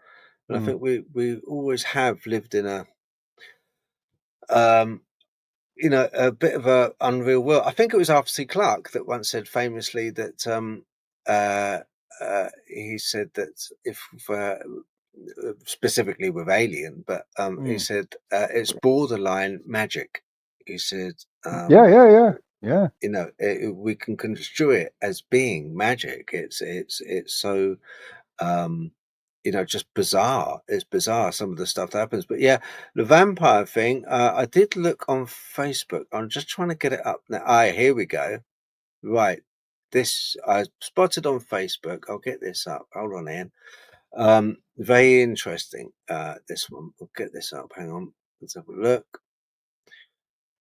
I mm, think we always have lived in a um, you know, a bit of a unreal world. I think it was Arthur C. Clarke that once said famously that uh, he said that if specifically with Alien, but he mm. said it's borderline magic. He said, Yeah, yeah, yeah, yeah. you know, we can construe it as being magic. It's so um, you know, just bizarre. It's bizarre some of the stuff that happens. But yeah, the vampire thing. I did look on Facebook. I'm just trying to get it up now. Here we go. Right, this I spotted on Facebook. I'll get this up. Hold on, Ian. Very interesting. This one. We'll get this up. Hang on. Let's have a look.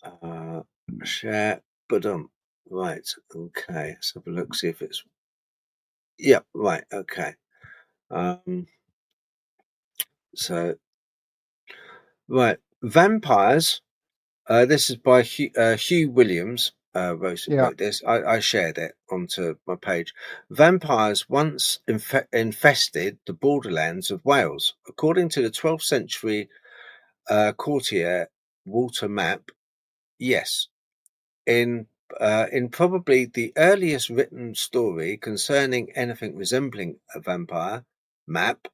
Uh, share. But right. Okay. Let's have a look. See if it's. Yep. Right. Okay. Um. So right. Vampires. This is by Hugh Williams. Yeah. Wrote this. I shared it onto my page. Vampires once infested the borderlands of Wales, according to the 12th century courtier Walter Map. Yes, in probably the earliest written story concerning anything resembling a vampire, Map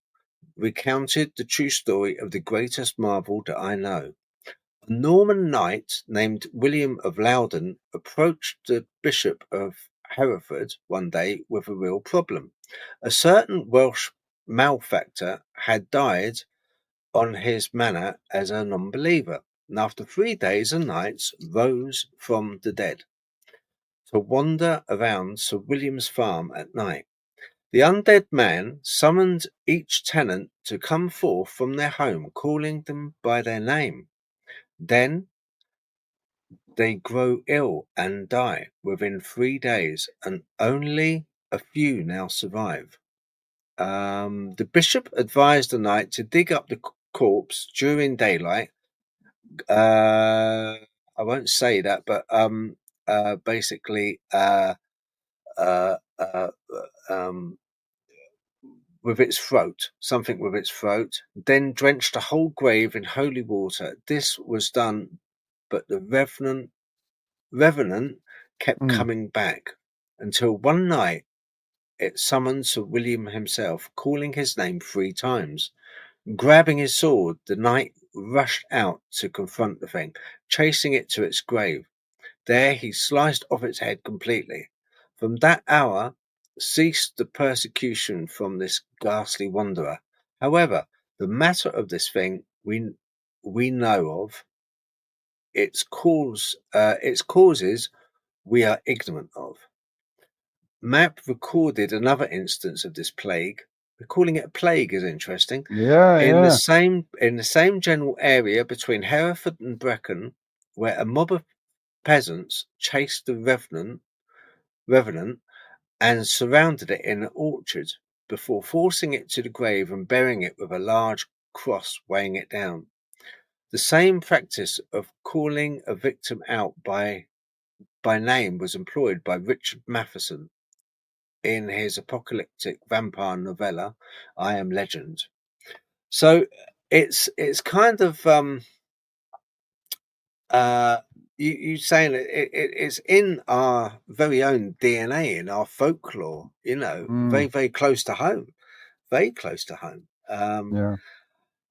recounted the true story of the greatest marvel that I know. A Norman knight named William of Loudon approached the Bishop of Hereford one day with a real problem. A certain Welsh malefactor had died on his manor as a non-believer, and after 3 days and nights rose from the dead to wander around Sir William's farm at night. The undead man summoned each tenant to come forth from their home, calling them by their name. Then they grow ill and die within 3 days, and only a few now survive. The bishop advised the knight to dig up the corpse during daylight. I won't say that, but basically, uh, uh, um, with its throat, something with its throat, then drench the whole grave in holy water. This was done, but the revenant kept Mm, coming back until one night it summoned Sir William himself, calling his name 3 times. Grabbing his sword, the knight rushed out to confront the thing, chasing it to its grave. There he sliced off its head completely. From that hour ceased the persecution from this ghastly wanderer. However, the matter of this thing we know of, its causes we are ignorant of. map recorded another instance of this plague. We're calling it a plague is interesting. Yeah, In the yeah. same general area between Hereford and Brecon, where a mob of peasants chased the revenant and surrounded it in an orchard before forcing it to the grave and burying it with a large cross weighing it down. The same practice of calling a victim out by name was employed by Richard Matheson in his apocalyptic vampire novella I Am Legend. So it's kind of you saying it's in our very own DNA, in our folklore, very, Mm, very close to home, very close to home. yeah.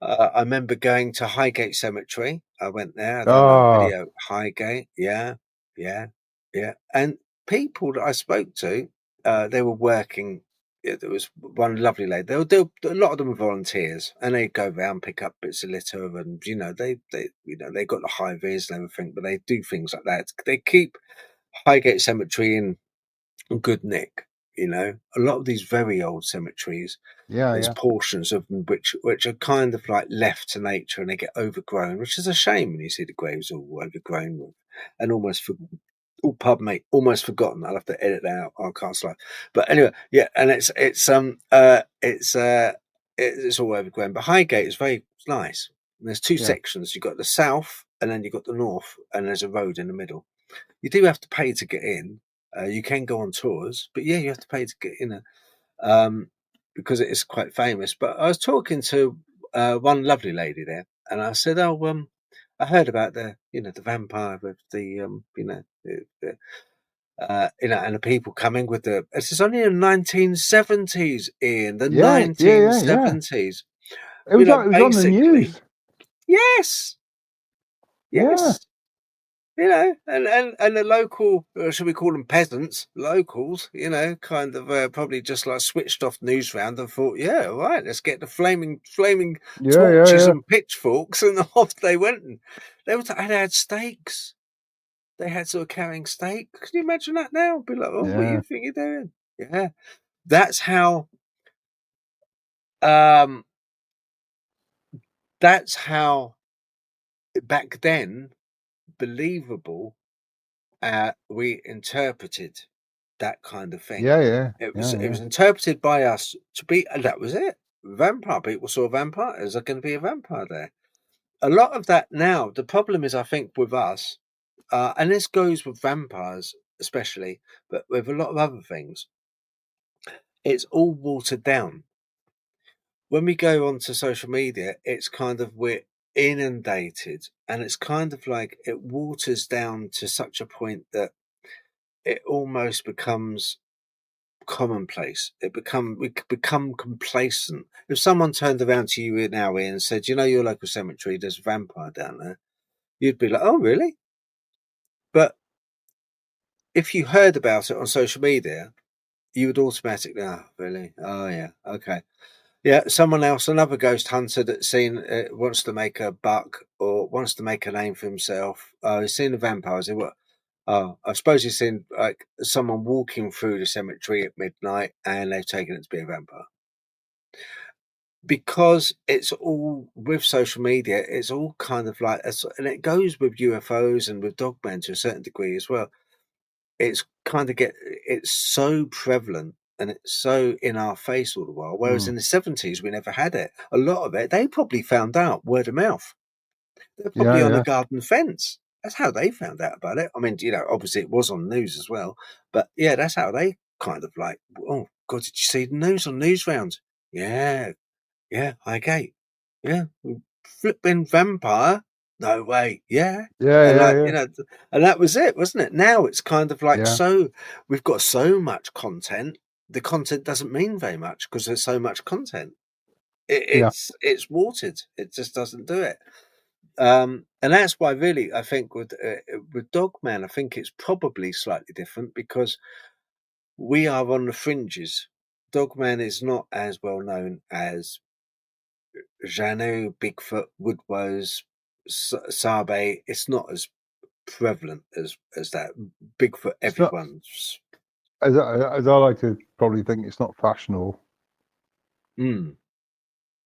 I remember going to Highgate Cemetery. I went there. I don't know the Ah, video. Highgate, yeah, yeah, yeah. And people that I spoke to, they were working. There was one lovely lady. A lot of them were volunteers, and they'd go around pick up bits of litter, and they got the high vis and everything, but they do things like that. They keep Highgate Cemetery in good nick. A lot of these very old cemeteries, yeah, there's yeah, portions of them which are kind of like left to nature and they get overgrown, which is a shame when you see the graves all overgrown and oh, pardon me, almost forgotten. I'll have to edit that out. I can't slide. But anyway, yeah, and it's all overgrown. But Highgate is very nice. And there's two yeah, sections. You've got the south and then you've got the north, and there's a road in the middle. You do have to pay to get in. You can go on tours, but yeah, you have to pay to get in. Um, because it is quite famous. But I was talking to one lovely lady there, and I said, "Oh, I heard about the vampire with and the people coming with the. This is only in the 1970s, in the yeah, yeah, yeah, yeah. 1970s. It was on the Basically, news. yes, Yeah, yes. And the local, should we call them peasants, locals, kind of probably just like switched off news round and thought, yeah, all right, let's get the flaming yeah, yeah, torches yeah, and pitchforks, and off they went. And they had stakes. They had sort of carrying stakes. Can you imagine that now? Be like, oh, what do yeah, you think you're doing? Yeah, that's how. Um, that's how back then believable we interpreted that kind of thing. yeah, yeah, It yeah, was interpreted by us to be, and that was it. Vampire people saw a vampire. Is there going to be a vampire there? A lot of that now. The problem is, I think, with us, and this goes with vampires especially, but with a lot of other things, it's all watered down. When we go onto social media, it's kind of we're inundated, and it's kind of like it waters down to such a point that it almost becomes commonplace. We become complacent. If someone turned around to you now Ian, and said, your local cemetery, there's a vampire down there," you'd be like, "Oh, really?" But if you heard about it on social media, you would automatically, "Oh, really? Oh, yeah, okay." Yeah, someone else, another ghost hunter that's seen wants to make a buck or wants to make a name for himself. Oh, he's seen the vampires. What? Oh, I suppose he's seen like someone walking through the cemetery at midnight, and they've taken it to be a vampire. Because it's all with social media, it's all kind of like, and it goes with UFOs and with Dogman to a certain degree as well. It's kind of it's so prevalent and it's so in our face all the while. Whereas mm, in the 70s, we never had it. A lot of it, they probably found out word of mouth. They're probably yeah, on a yeah, garden fence. That's how they found out about it. I mean, obviously it was on the news as well, but yeah, that's how they kind of like, oh God, did you see the news on news rounds? Yeah, yeah, Highgate. Yeah, flipping vampire. No way. Yeah. yeah, And yeah, like, yeah, and that was it, wasn't it? Now it's kind of like yeah, we've got so much content. The content doesn't mean very much because there's so much content. yeah, It's watered. It just doesn't do it. And that's why really I think with Dogman, I think it's probably slightly different because we are on the fringes. Dogman is not as well known as Jano, Bigfoot, Woodwose, Sabe. It's not as prevalent as that. Bigfoot, it's not, everyone's. as I like to probably think, it's not fashionable. Mm.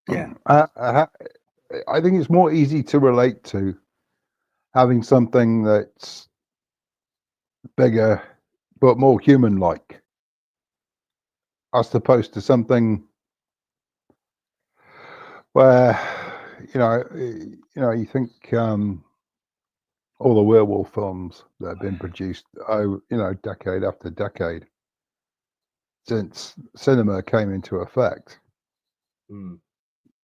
Yeah. I think it's more easy to relate to having something that's bigger but more human-like, as opposed to something where you think all the werewolf films that have been produced, decade after decade since cinema came into effect. Mm.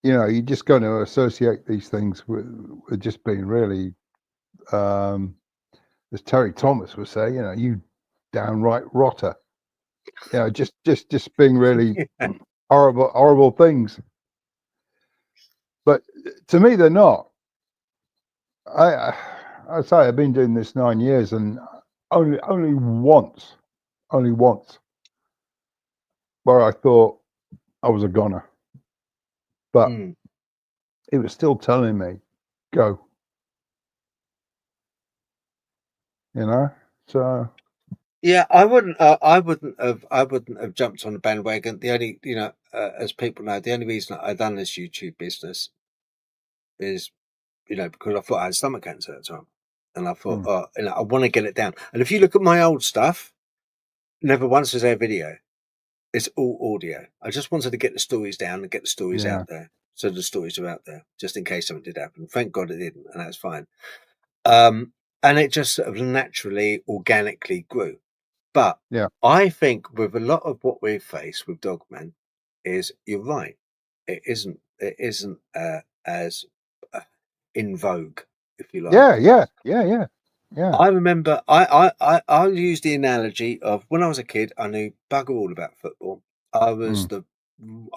You're just going to associate these things with just being really, as Terry Thomas would say, you downright rotter. Just being really Yeah. horrible things. But to me, they're not. I say I've been doing this 9 years, and only once, where I thought I was a goner, but Mm. it was still telling me, go. So Yeah, I wouldn't. I wouldn't have. I wouldn't have jumped on the bandwagon. The only, as people know, the only reason I done this YouTube business is, because I thought I had stomach cancer at the time, and I thought, mm, I want to get it down. And if you look at my old stuff, never once is there video. It's all audio. I just wanted to get the stories down and get the stories yeah, out there, so the stories are out there, just in case something did happen. Thank God it didn't, and that's fine. And it just sort of naturally, organically grew. But yeah, I think with a lot of what we face with Dogman is you're right. It isn't as uh, in vogue, if you like. yeah. I remember I'll use the analogy of when I was a kid, I knew bugger all about football. I was Mm, the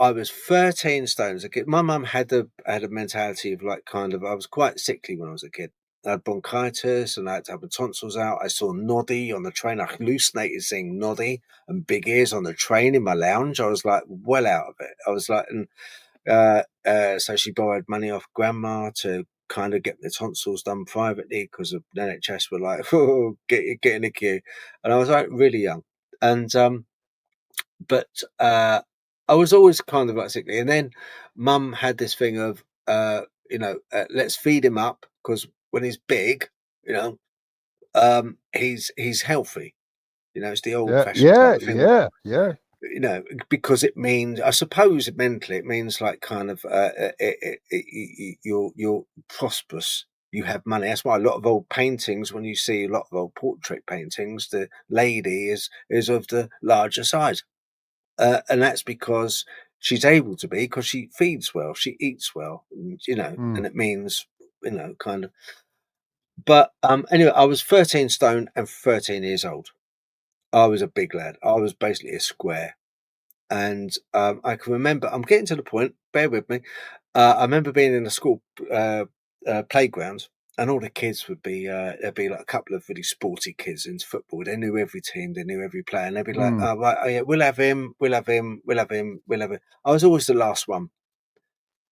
I was 13 stone as a kid. My mum had a mentality of like kind of I was quite sickly when I was a kid. I had bronchitis and I had to have my tonsils out. I saw Noddy on the train. I hallucinated seeing Noddy and Big Ears on the train in my lounge. I was like well out of it. I was like, and so she borrowed money off grandma to kind of get the tonsils done privately because the NHS were like, oh, get in the queue. And I was like really young. And, but I was always kind of like sickly. And then mum had this thing of, let's feed him up because when he's big, you know, he's healthy. It's the old fashioned type of thing. yeah. Because it means, I suppose, mentally, it means like kind of you're prosperous. You have money. That's why a lot of old paintings, when you see a lot of old portrait paintings, the lady is of the larger size, and that's because she's able to be because she feeds well, she eats well, Mm, and it means kind of. But anyway, I was 13 stone and 13 years old. I was a big lad. I was basically a square. And I can remember, I'm getting to the point, bear with me. I remember being in a school playground, and all the kids would be, there'd be like a couple of really sporty kids into football. They knew every team, they knew every player, and they'd be like, mm, oh, right, oh, yeah, we'll have him, we'll have him, we'll have him, we'll have him. I was always the last one.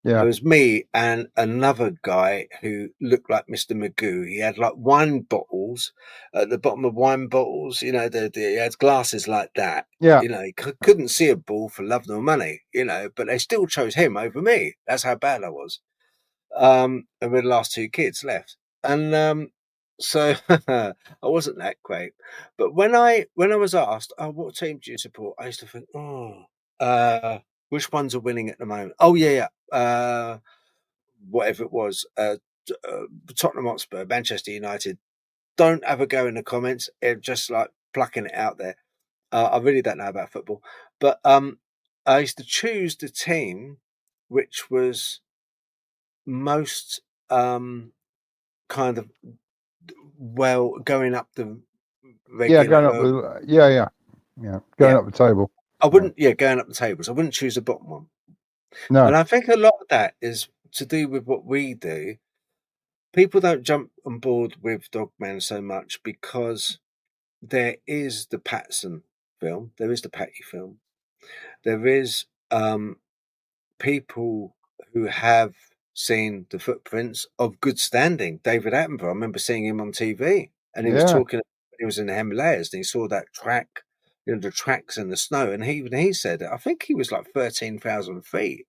There yeah, was me and another guy who looked like Mr. Magoo. He had like wine bottles at the bottom of wine bottles. He had glasses like that. yeah. He couldn't see a ball for love nor money. But they still chose him over me. That's how bad I was. And we're the last two kids left, and so I wasn't that great. But when I was asked, "Oh, what team do you support?" I used to think, "Oh, which ones are winning at the moment?" Oh yeah, yeah. Whatever it was, Tottenham Hotspur, Manchester United. Don't have a go in the comments. Just like plucking it out there. I really don't know about football, but I used to choose the team which was most kind of well going up the Yeah, going up regular. the yeah, going Yeah, up the table. I Yeah. wouldn't. Yeah, going up the tables. I wouldn't choose the bottom one, No. and I think a lot of that is to do with what we do. People don't jump on board with Dogman so much because there is the Patson film, there is the Patty film, there is people who have seen the footprints of good standing. David Attenborough, I remember seeing him on TV, and he was Yeah. talking. He was in the Himalayas, and he saw that track, the tracks in the snow. And he said, I think he was like 13,000 feet.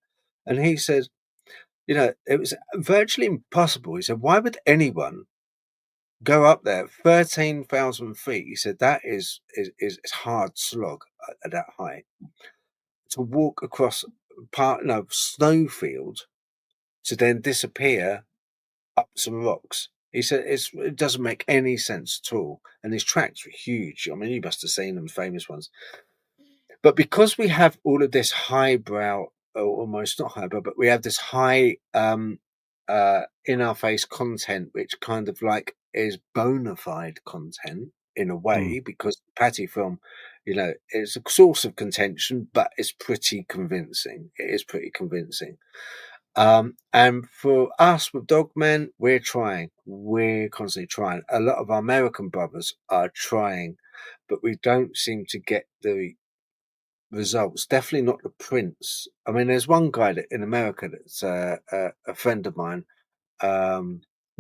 And he said, it was virtually impossible. He said, why would anyone go up there 13,000 feet? He said, that is hard slog at that height. To walk across snowfield to then disappear up some rocks. He said it doesn't make any sense at all. And his tracks were huge. I mean, you must have seen them, famous ones. But because we have all of this highbrow, or almost not highbrow, but we have this high in our face content, which kind of like is bona fide content in a way, because the Patty film, is a source of contention, but it's pretty convincing. It is pretty convincing. And for us with Dogman, we're constantly trying. A lot of our American brothers are trying, but we don't seem to get the results. Definitely not the prints. I mean, there's one guy in America that's a friend of mine,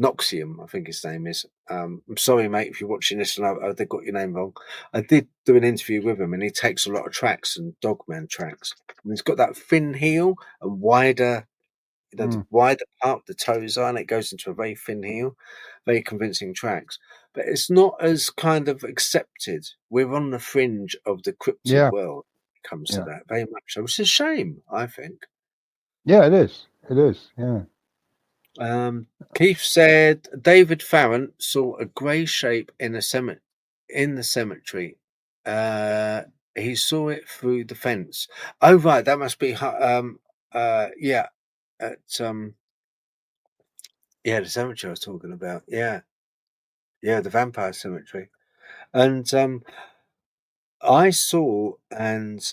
Noxium, I think his name is. I'm sorry, mate, if you're watching this and they got your name wrong. I did do an interview with him, and he takes a lot of tracks and Dogman tracks. And he's got that thin heel and wider, the wider part the toes are, and it goes into a very thin heel, very convincing tracks. But it's not as kind of accepted. We're on the fringe of the cryptid world when it comes to that, very much so. It's a shame, I think. Yeah, it is. It is, yeah. Keith said David Farrant saw a grey shape in the cemetery. He saw it through the fence. Oh, right, that must be at the cemetery I was talking about. Yeah, the vampire cemetery. And I saw and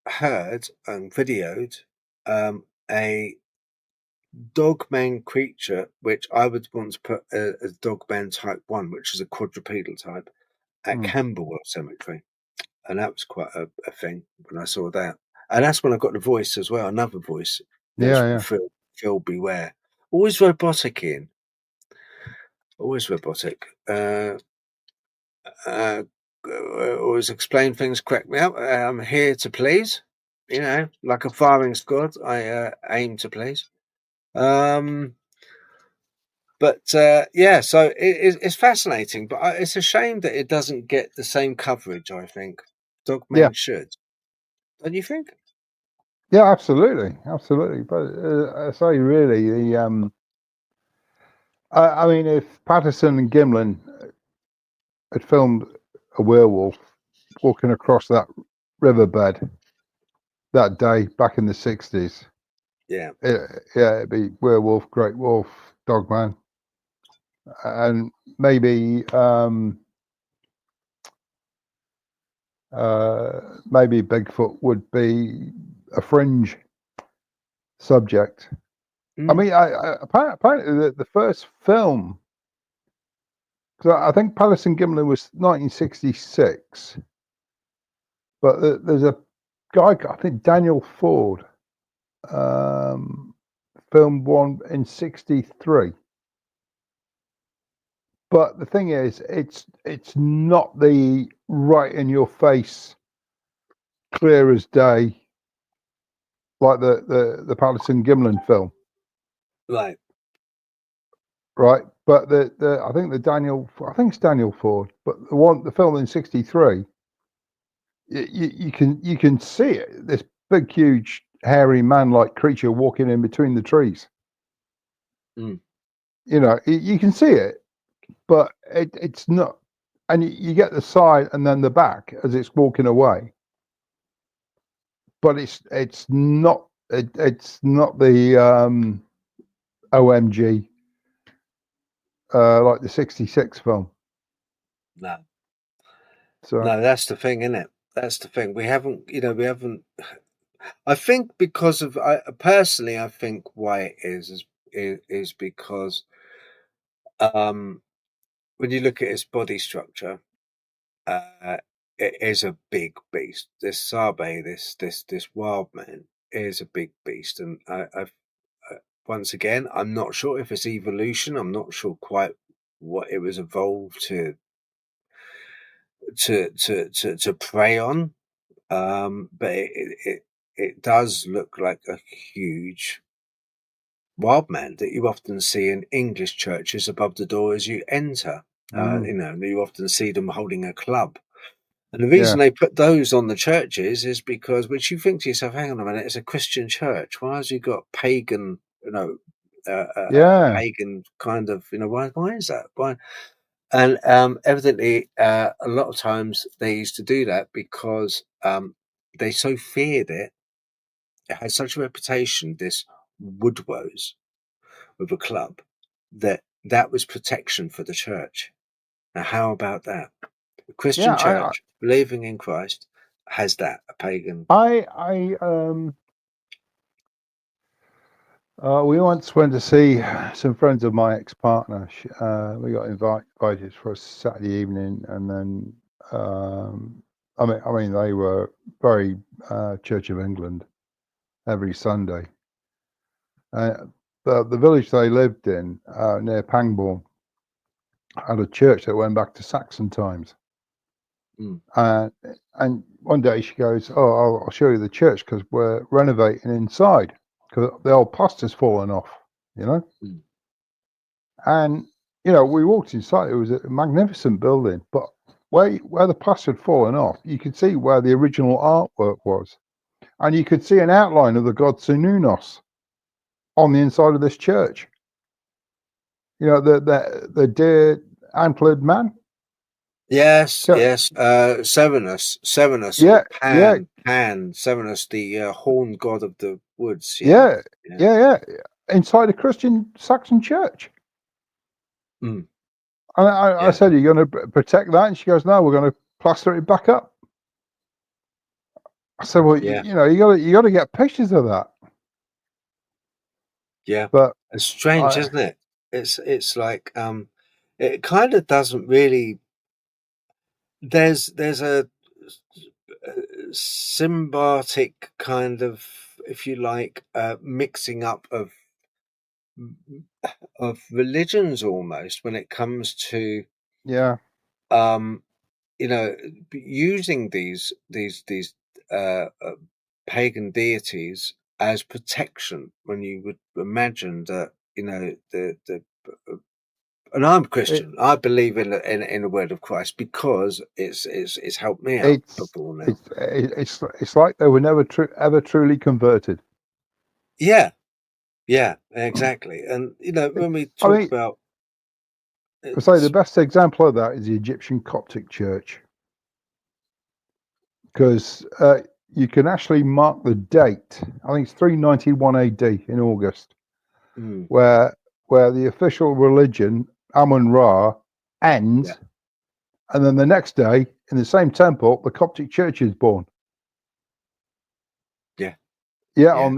heard and videoed a Dogman creature, which I would want to put as Dogman type 1, which is a quadrupedal type, at Camberwell Cemetery. And that was quite a thing when I saw that. And that's when I got the voice as well, another voice. That's Phil Beware. Always robotic, Ian. Always robotic. Always explain things correctly. I'm here to please. Like a firing squad, I aim to please. But so it's fascinating, but it's a shame that it doesn't get the same coverage. I think Dogman should. Don't you think? Yeah, absolutely, absolutely. But I say, really, the I mean, if Patterson and Gimlin had filmed a werewolf walking across that riverbed that day back in the 60s, it'd be werewolf, great wolf, Dogman, and maybe maybe Bigfoot would be a fringe subject. I mean, apparently the first film, because I think Patterson Gimlin was 1966, but there's a guy, I think Daniel Ford, filmed one in 63. But the thing is, it's not the right in your face, clear as day, like the Patterson Gimlin film. Right. But I think it's Daniel Ford, but the film in 63, you can see it, this big, huge, hairy man-like creature walking in between the trees. You can see it, but it's not, and you get the side and then the back as it's walking away, but it's not the OMG like the 66 film. No. So No, that's the thing, isn't it? That's the thing. We haven't. I think because of personally, I think why it is because when you look at its body structure, it is a big beast. This Sabe, this wild man, is a big beast, and I've once again, I'm not sure if it's evolution. I'm not sure quite what it was evolved to prey on. But it does look like a huge wild man that you often see in English churches above the door as you enter. You often see them holding a club. And the reason Yeah. they put those on the churches is because, which you think to yourself, hang on a minute, it's a Christian church. Why has you got pagan, Yeah. pagan kind of, why is that? Why? And evidently, a lot of times they used to do that because they so feared it. It had such a reputation, this woodwoes with a club, that was protection for the church. Now, how about that? A Yeah. Christian church, believing in Christ, has that, a pagan. We once went to see some friends of my ex-partner. We got invited for a Saturday evening, and then I mean, they were very Church of England every Sunday. The village they lived in near Pangbourne had a church that went back to Saxon times. Mm. And one day she goes, "Oh, I'll show you the church because we're renovating inside because the old plaster's fallen off, you know." Mm. And we walked inside. It was a magnificent building, but where the plaster had fallen off, you could see where the original artwork was, and you could see an outline of the god Sununos on the inside of this church. The deer antlered man. Yes, Yeah, yes. Serenus, or yeah, yeah, Serenus, the horned god of the woods. Yeah, yeah, yeah. yeah, yeah. Inside a Christian Saxon church. Mm. And I Yeah, said, "Are you going to protect that?" And she goes, "No, we're going to plaster it back up." I said, "Well, yeah, you got to get pictures of that." yeah. But It's strange, I, isn't it? It's like it kind of doesn't really. There's a symbiotic kind of, if you like, mixing up of religions almost when it comes to yeah, um, using these pagan deities as protection when you would imagine that the and I'm it, Christian. I believe in the word of Christ because it's helped me out it's before now. it's like they were never ever truly converted. Yeah, yeah, exactly. And when we I talk mean, about I say the it's best example of that is the Egyptian Coptic Church, because you can actually mark the date. I think it's 391 AD in August, mm, where the official religion Amun Ra yeah, ends, and then the next day in the same temple, the Coptic Church is born. yeah, Yeah, yeah,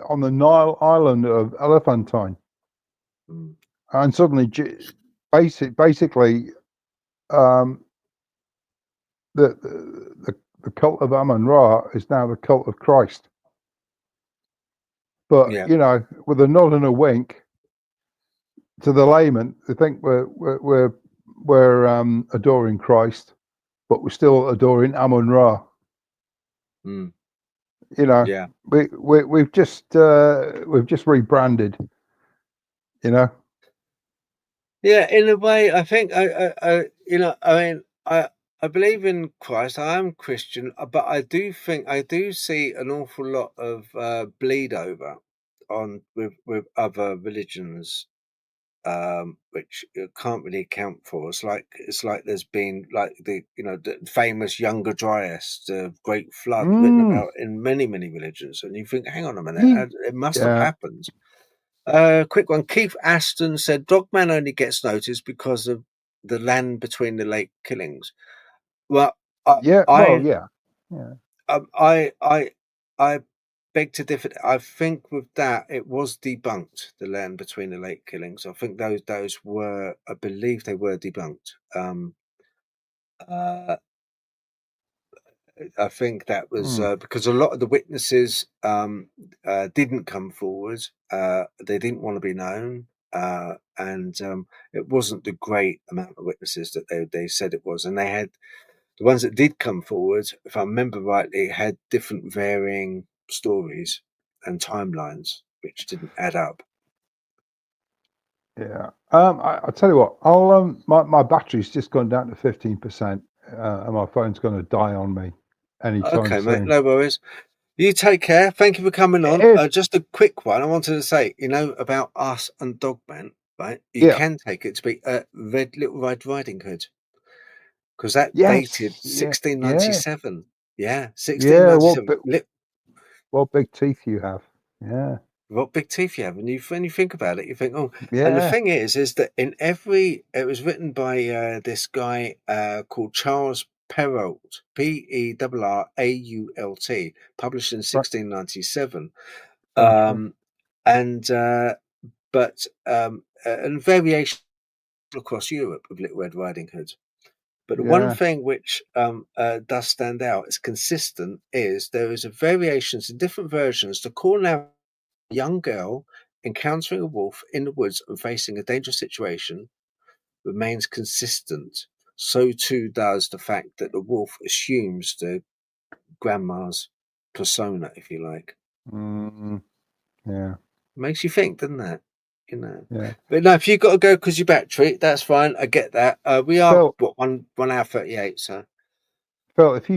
on the Nile island of Elephantine, mm, and suddenly, basically, um, the cult of Amun Ra is now the cult of Christ. But yeah, with a nod and a wink to the layman, they think we're adoring Christ, but we're still adoring Amun Ra. mm, You know, yeah. we've just rebranded. You know, Yeah, in a way, I think I mean, I believe in Christ. I am Christian, but I do think I do see an awful lot of bleed over on with other religions, which you can't really account for. It's like there's been like the famous Younger Dryas, the Great Flood, written mm, about in many religions, and you think, hang on a minute, ye- it must have yeah, happened. Quick one. Keith Aston said Dogman only gets noticed because of the land between the lake killings. Well, I, yeah. Well, I, yeah, yeah. um, I, I, I beg to differ. I think with that it was debunked. The land between the lake killings. I think those were. I believe they were debunked. Uh, I think that was Mm. because a lot of the witnesses didn't come forward. They didn't want to be known, and it wasn't the great amount of witnesses that they said it was. And they had The ones that did come forward, if I remember rightly, had different varying stories and timelines, which didn't add up. Yeah. I'll tell you what. I'll my battery's just gone down to 15%, and my phone's going to die on me anytime Okay, mate, soon. no worries. You take care. Thank you for coming It on. is. Just a quick one. I wanted to say, about us and Dogman, right? You Yeah. can take it to be Little Red Riding Hood, because that dated Yes. Yeah. Yeah. 1697. Yeah, Yeah. 1697. What big teeth you have. Yeah. What big teeth you have, and when you think about it, you think, oh. And the Yeah. thing is that it was written by this guy called Charles Perrault, Perrault, published in Right. 1697. Right. And and variation across Europe of Little Red Riding Hood. But the one Yeah. thing which does stand out, is consistent, is there is a variations in different versions to call out a young girl encountering a wolf in the woods and facing a dangerous situation remains consistent. So too does the fact that the wolf assumes the grandma's persona, if you like. Mm, yeah. Makes you think, doesn't it? Yeah. But no, if you've got to go because your battery, that's fine. I get that. We are Phil. what 1 hour 38. So Phil, if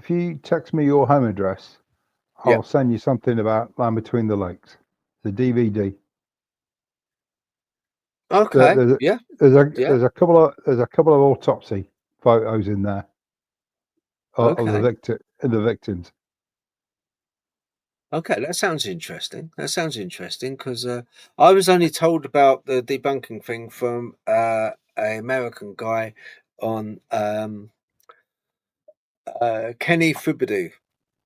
you text me your home address, yeah, I'll send you something about Land Between the Lakes, the DVD. okay, There's yeah, yeah, there's a couple of autopsy photos in there of okay, the victims. okay. That sounds interesting. Because I was only told about the debunking thing from an American guy on Kenny Fubadu,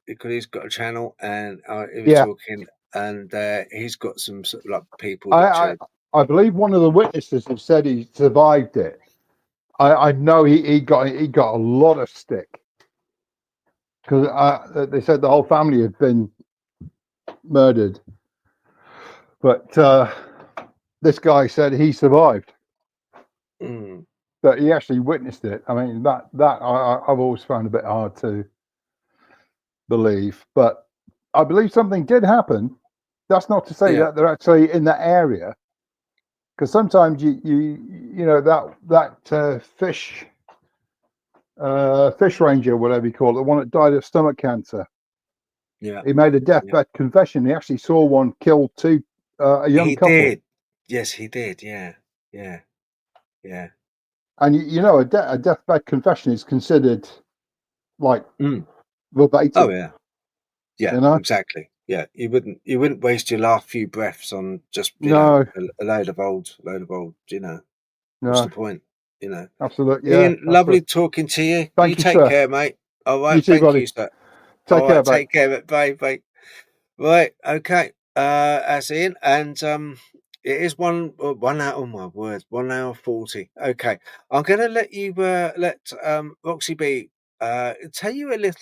because he's got a channel and he was Yeah, talking, and he's got some sort of like people I, which I are. I believe one of the witnesses have said he survived it. I know he got a lot of stick because they said the whole family had been murdered, but this guy said he survived. Mm, That he actually witnessed it. I mean, I've always found a bit hard to believe, but I believe something did happen. That's not to say yeah, that they're actually in that area, because sometimes you know that fish ranger, whatever you call it, the one that died of stomach cancer. yeah, He made a yeah. deathbed confession. He actually saw one kill a young He couple, did. Yes, he did. Yeah, yeah, yeah. and you know a deathbed confession is considered like Mm. Oh verbatim. yeah, yeah, You know, exactly. Yeah, you wouldn't waste your last few breaths on just no, a load of old. What's the no, point? absolutely, yeah, Ian, lovely absolutely. talking to you. You Thank you, take sir. care, mate. All You right, too, thank buddy. you, sir. Take All care, right, mate. take care, mate. Bye, bye. Right, okay. That's Ian, and it is 1 hour. Oh my word, 1 hour 40. Okay, I'm gonna let you let Roxy B tell you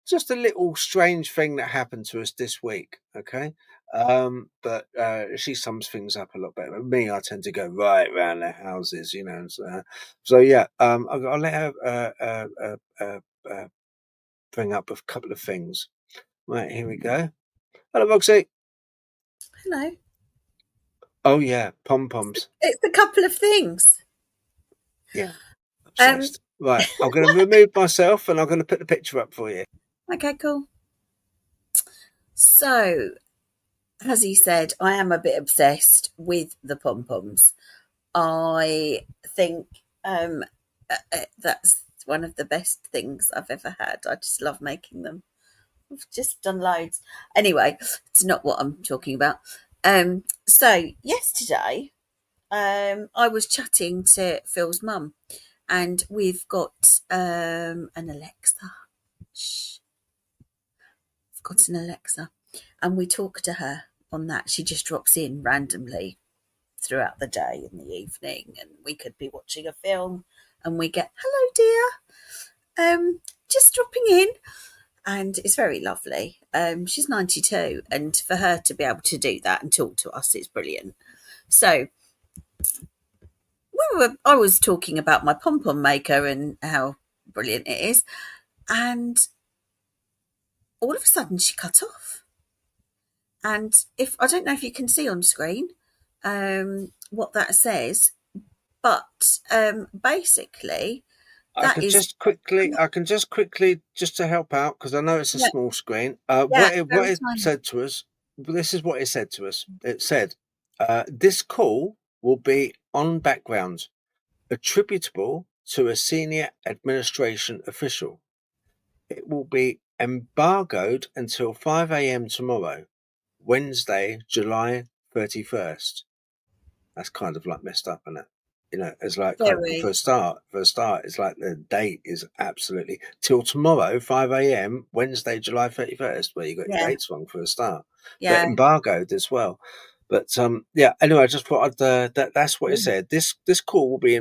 just a little strange thing that happened to us this week. Okay, but she sums things up a lot better. Me, I tend to go right around their houses, so yeah. I'll let her bring up a couple of things. Right, here we go. Hello, Roxy. Hello. Oh yeah, pom poms. It's a couple of things. Yeah, Um, obsessed. Right, I'm going to remove myself and I'm going to put the picture up for you. okay, cool. So, as he said, I am a bit obsessed with the pom poms. I think that's one of the best things I've ever had. I just love making them. I've just done loads. Anyway, it's not what I'm talking about. So yesterday, I was chatting to Phil's mum, and we've got an Alexa. Shh. I've got an Alexa, and we talk to her on that. She just drops in randomly throughout the day in the evening, and we could be watching a film, and we get, "Hello, dear, just dropping in," and it's very lovely. She's 92, and for her to be able to do that and talk to us is brilliant. So I was talking about my pom pom maker and how brilliant it is. And all of a sudden she cut off. And if I don't know if you can see on screen what that says, but basically I that can is just quickly, just to help out, because I know it's a yeah, small screen. yeah, What very it tiny. said to us, this is what it said to us. It said, this call will be on background, attributable to a senior administration official. It will be embargoed until 5 a.m. tomorrow, Wednesday, July 31st. That's kind of like messed up, isn't it? You know, it's like kind of Very, for a start, it's like the date is absolutely till tomorrow, 5 a.m., Wednesday, July 31st, where you got your yeah, dates wrong for a start, but yeah. embargoed as well. But yeah, anyway, I just thought that's what it said. This call will be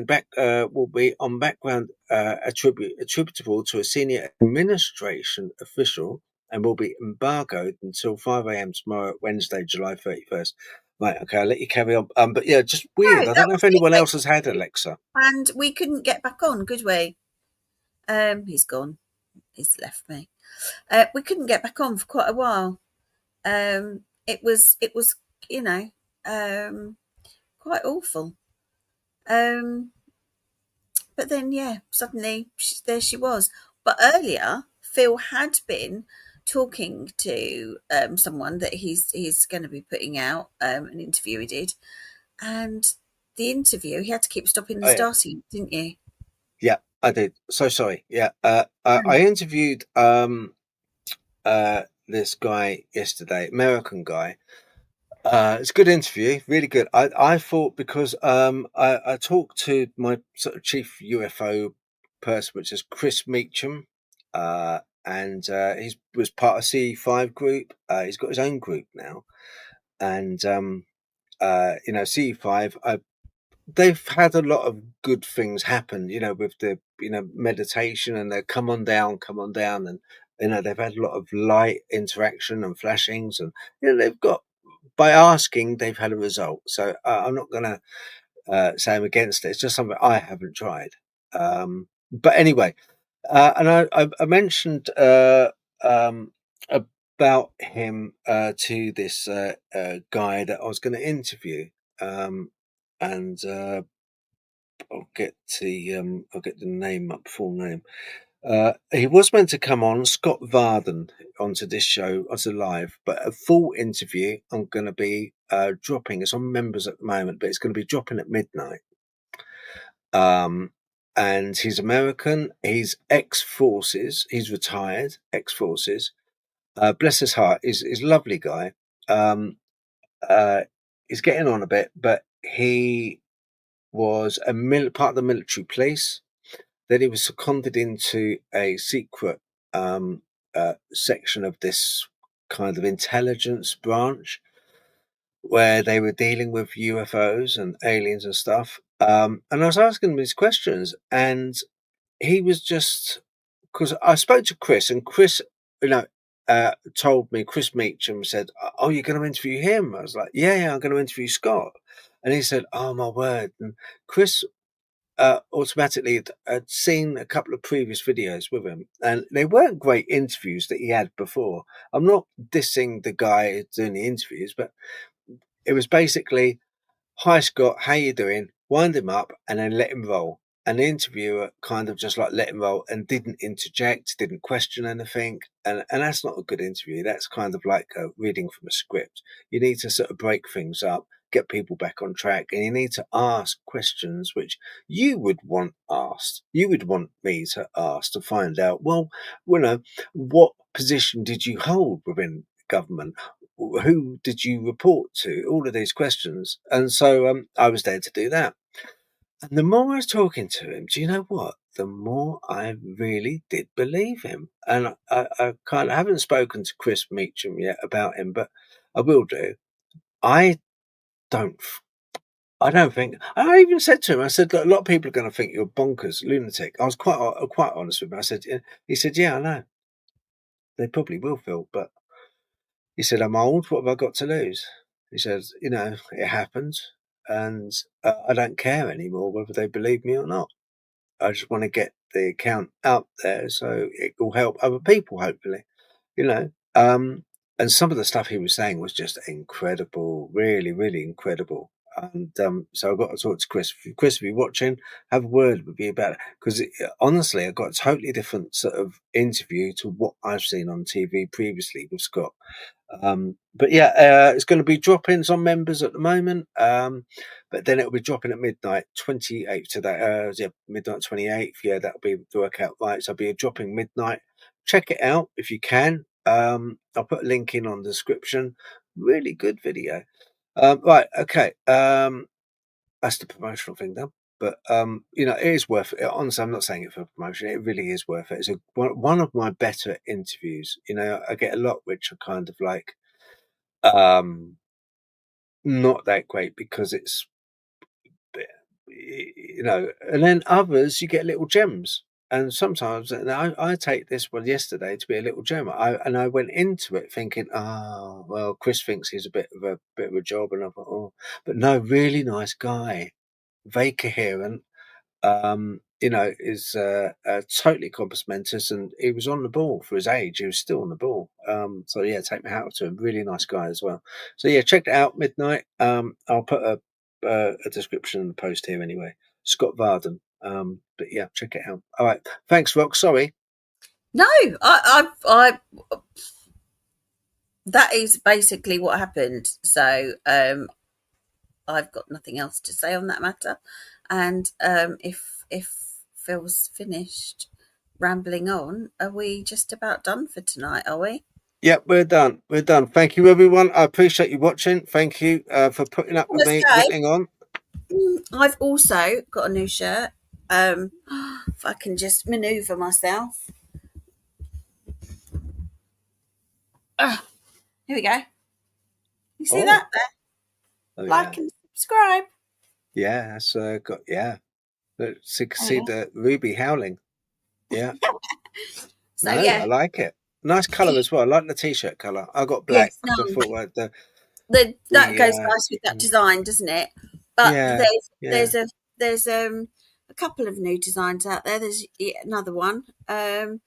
on background attributable to a senior administration official and will be embargoed until 5 a.m. tomorrow, Wednesday, July 31st. Right, okay, I'll let you carry on. But yeah, just No, weird. I don't that know was if anyone it. else has had Alexa. And we couldn't get back on, could we? He's gone. He's left me. We couldn't get back on for quite a while. It was, you know, quite awful. But then, yeah, suddenly there she was. But earlier, Phil had been talking to someone that he's going to be putting out an interview he did, and the interview he had to keep stopping and Oh, yeah. starting, didn't you? Yeah, I did. So sorry. Yeah, I interviewed this guy yesterday, American guy. It's a good interview, really good. I thought because I talked to my sort of chief UFO person, which is Chris Meacham, and he was part of CE5 group. He's got his own group now, and you know, CE5. They've had a lot of good things happen, you know, with the meditation and the come on down, and you know they've had a lot of light interaction and flashings, and you know they've got by asking they've had a result. So I'm not going to say I'm against it. It's just something I haven't tried. But anyway, and I mentioned about him to this guy that I was going to interview. And I'll get the name up, full name. He was meant to come on, Scott Varden, onto this show as a live, but a full interview I'm going to be dropping. It's on members at the moment, but it's going to be dropping at midnight. And he's American. He's ex-forces. He's retired, ex-forces. Bless his heart. He's a lovely guy. He's getting on a bit, but he was part of the military police. Then he was seconded into a secret section of this kind of intelligence branch where they were dealing with UFOs and aliens and stuff. And I was asking him these questions, and he was just because I spoke to Chris, and Chris, you know, told me, Chris Meacham said, "Oh, you're going to interview him?" I was like, "Yeah, I'm going to interview Scott." And he said, "Oh my word!" And Chris automatically had seen a couple of previous videos with him, and they weren't great interviews that he had before. I'm not dissing the guy doing the interviews, but it was basically, "Hi Scott, how you doing?" Wind him up and then let him roll. And the interviewer kind of just like let him roll and didn't interject, didn't question anything. And that's not a good interview. That's kind of like reading from a script. You need to sort of break things up, get people back on track, and you need to ask questions which you would want asked. You would want me to ask to find out, well, you know, what position did you hold within government? Who did you report to? All of these questions. And so I was there to do that. And the more I was talking to him, do you know what? The more I really did believe him. And I kind of haven't spoken to Chris Meacham yet about him, but I will do. I don't. I don't think. I even said to him, I said, "Look, a lot of people are going to think you're bonkers, lunatic." I was quite honest with him. I said, yeah. He said, "Yeah, I know. They probably will, Phil, but." He said, "I'm old. What have I got to lose?" He says, "You know, it happens, and I don't care anymore whether they believe me or not." I just want to get the account out there so it will help other people, hopefully, and some of the stuff he was saying was just incredible, really, really incredible. And so I've got to talk to Chris. Chris, if you're watching, have a word with me about it, because honestly, I got a totally different sort of interview to what I've seen on TV previously with Scott. But yeah, it's going to be drop-ins on members at the moment, but then it'll be dropping at midnight 28th today. Midnight 28th. Yeah, that'll be the workout right. So I'll be dropping midnight. Check it out if you can. I'll put a link in on the description. Really good video. Right, okay. That's the promotional thing done. But it is worth it. Honestly, I'm not saying it for promotion. It really is worth it. It's one of my better interviews. I get a lot which are kind of like not that great because it's and then others you get little gems. And sometimes, and I take this one yesterday to be a little gem. I went into it thinking, oh well, Chris thinks he's a bit of a job, and I thought, oh, but no, really nice guy, very coherent. Is totally complimentous, and he was on the ball for his age. He was still on the ball. So yeah, take my hat off to him. Really nice guy as well. So yeah, check it out. Midnight. I'll put a description in the post here anyway. Scott Varden. But yeah, check it out. All right. Thanks, Rock. Sorry. No, I that is basically what happened. So I've got nothing else to say on that matter. And if Phil's finished rambling on, are we just about done for tonight, are we? Yep, we're done. We're done. Thank you, everyone. I appreciate you watching. Thank you for putting up with me whittling on. I've also got a new shirt. If I can just manoeuvre myself. Here we go. You see that there? Oh, like and subscribe. Yeah, that's got So you can see the ruby howling. Yeah. So yeah, I like it. Nice colour as well. I like the t-shirt colour. I got black. Yes, I thought that goes nice with that design, doesn't it? But there's a couple of new designs out there. There's another one, and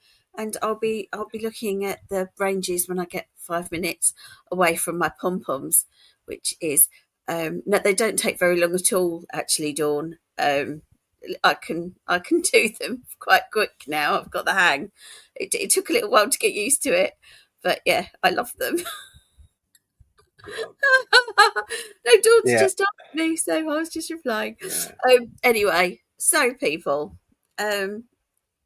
I'll be looking at the ranges when I get 5 minutes away from my pom poms, which is no, they don't take very long at all. Actually, Dawn, I can do them quite quick now. I've got the hang. It took a little while to get used to it, but yeah, I love them. No, Dawn's just asked me, so I was just replying. Anyway, so people,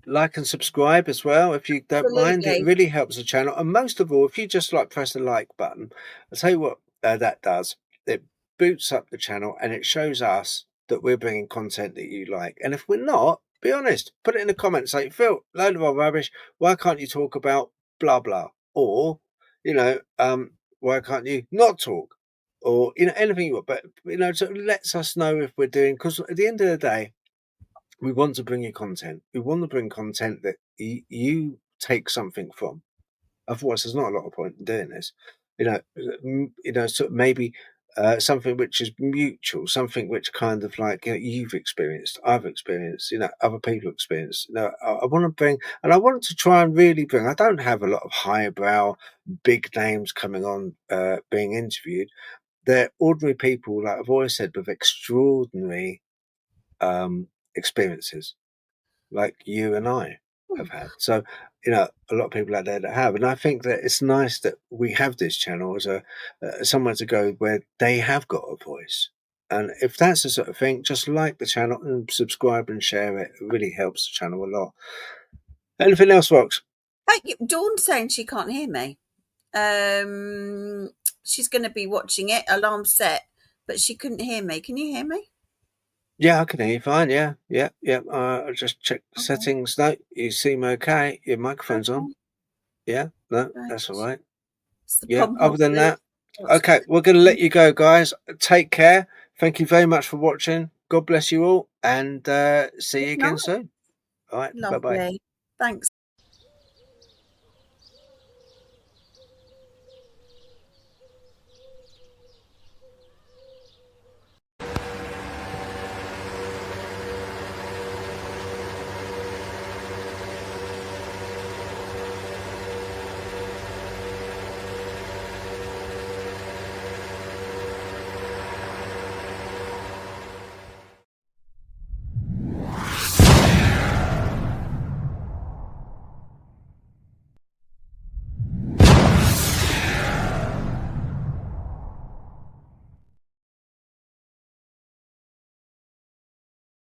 like and subscribe as well if you don't mind. It really helps the channel. And most of all, if you just press the like button, I'll tell you what that does. It boots up the channel and it shows us that we're bringing content that you like. And if we're not, be honest, put it in the comments. Say, Phil, load of old rubbish. Why can't you talk about blah blah? Or why can't you not talk? Or anything you want. But so it lets us know if we're doing, because at the end of the day, we want to bring you content. We want to bring content that you take something from. Otherwise, there's not a lot of point in doing this. So maybe something which is mutual, something which kind of you've experienced, I've experienced, other people experienced. I want to bring, and I want to try and really bring. I don't have a lot of highbrow, big names coming on being interviewed. They're ordinary people, like I've always said, with extraordinary experiences, like you and I have had. So a lot of people out there that have, and I think that it's nice that we have this channel as somewhere to go where they have got a voice. And if that's the sort of thing, just like the channel and subscribe and share it. It really helps the channel a lot. Anything else, Rox? Dawn's saying she can't hear me. She's going to be watching it, alarm set, but she couldn't hear me. Can you hear me? Yeah, I can hear you fine. Yeah. I just checked the settings. No, you seem okay. Your microphone's on. Yeah, no, that's all right. Yeah, other than that, okay, we're going to let you go, guys. Take care. Thank you very much for watching. God bless you all, and see you again soon. All right, bye-bye. Thanks.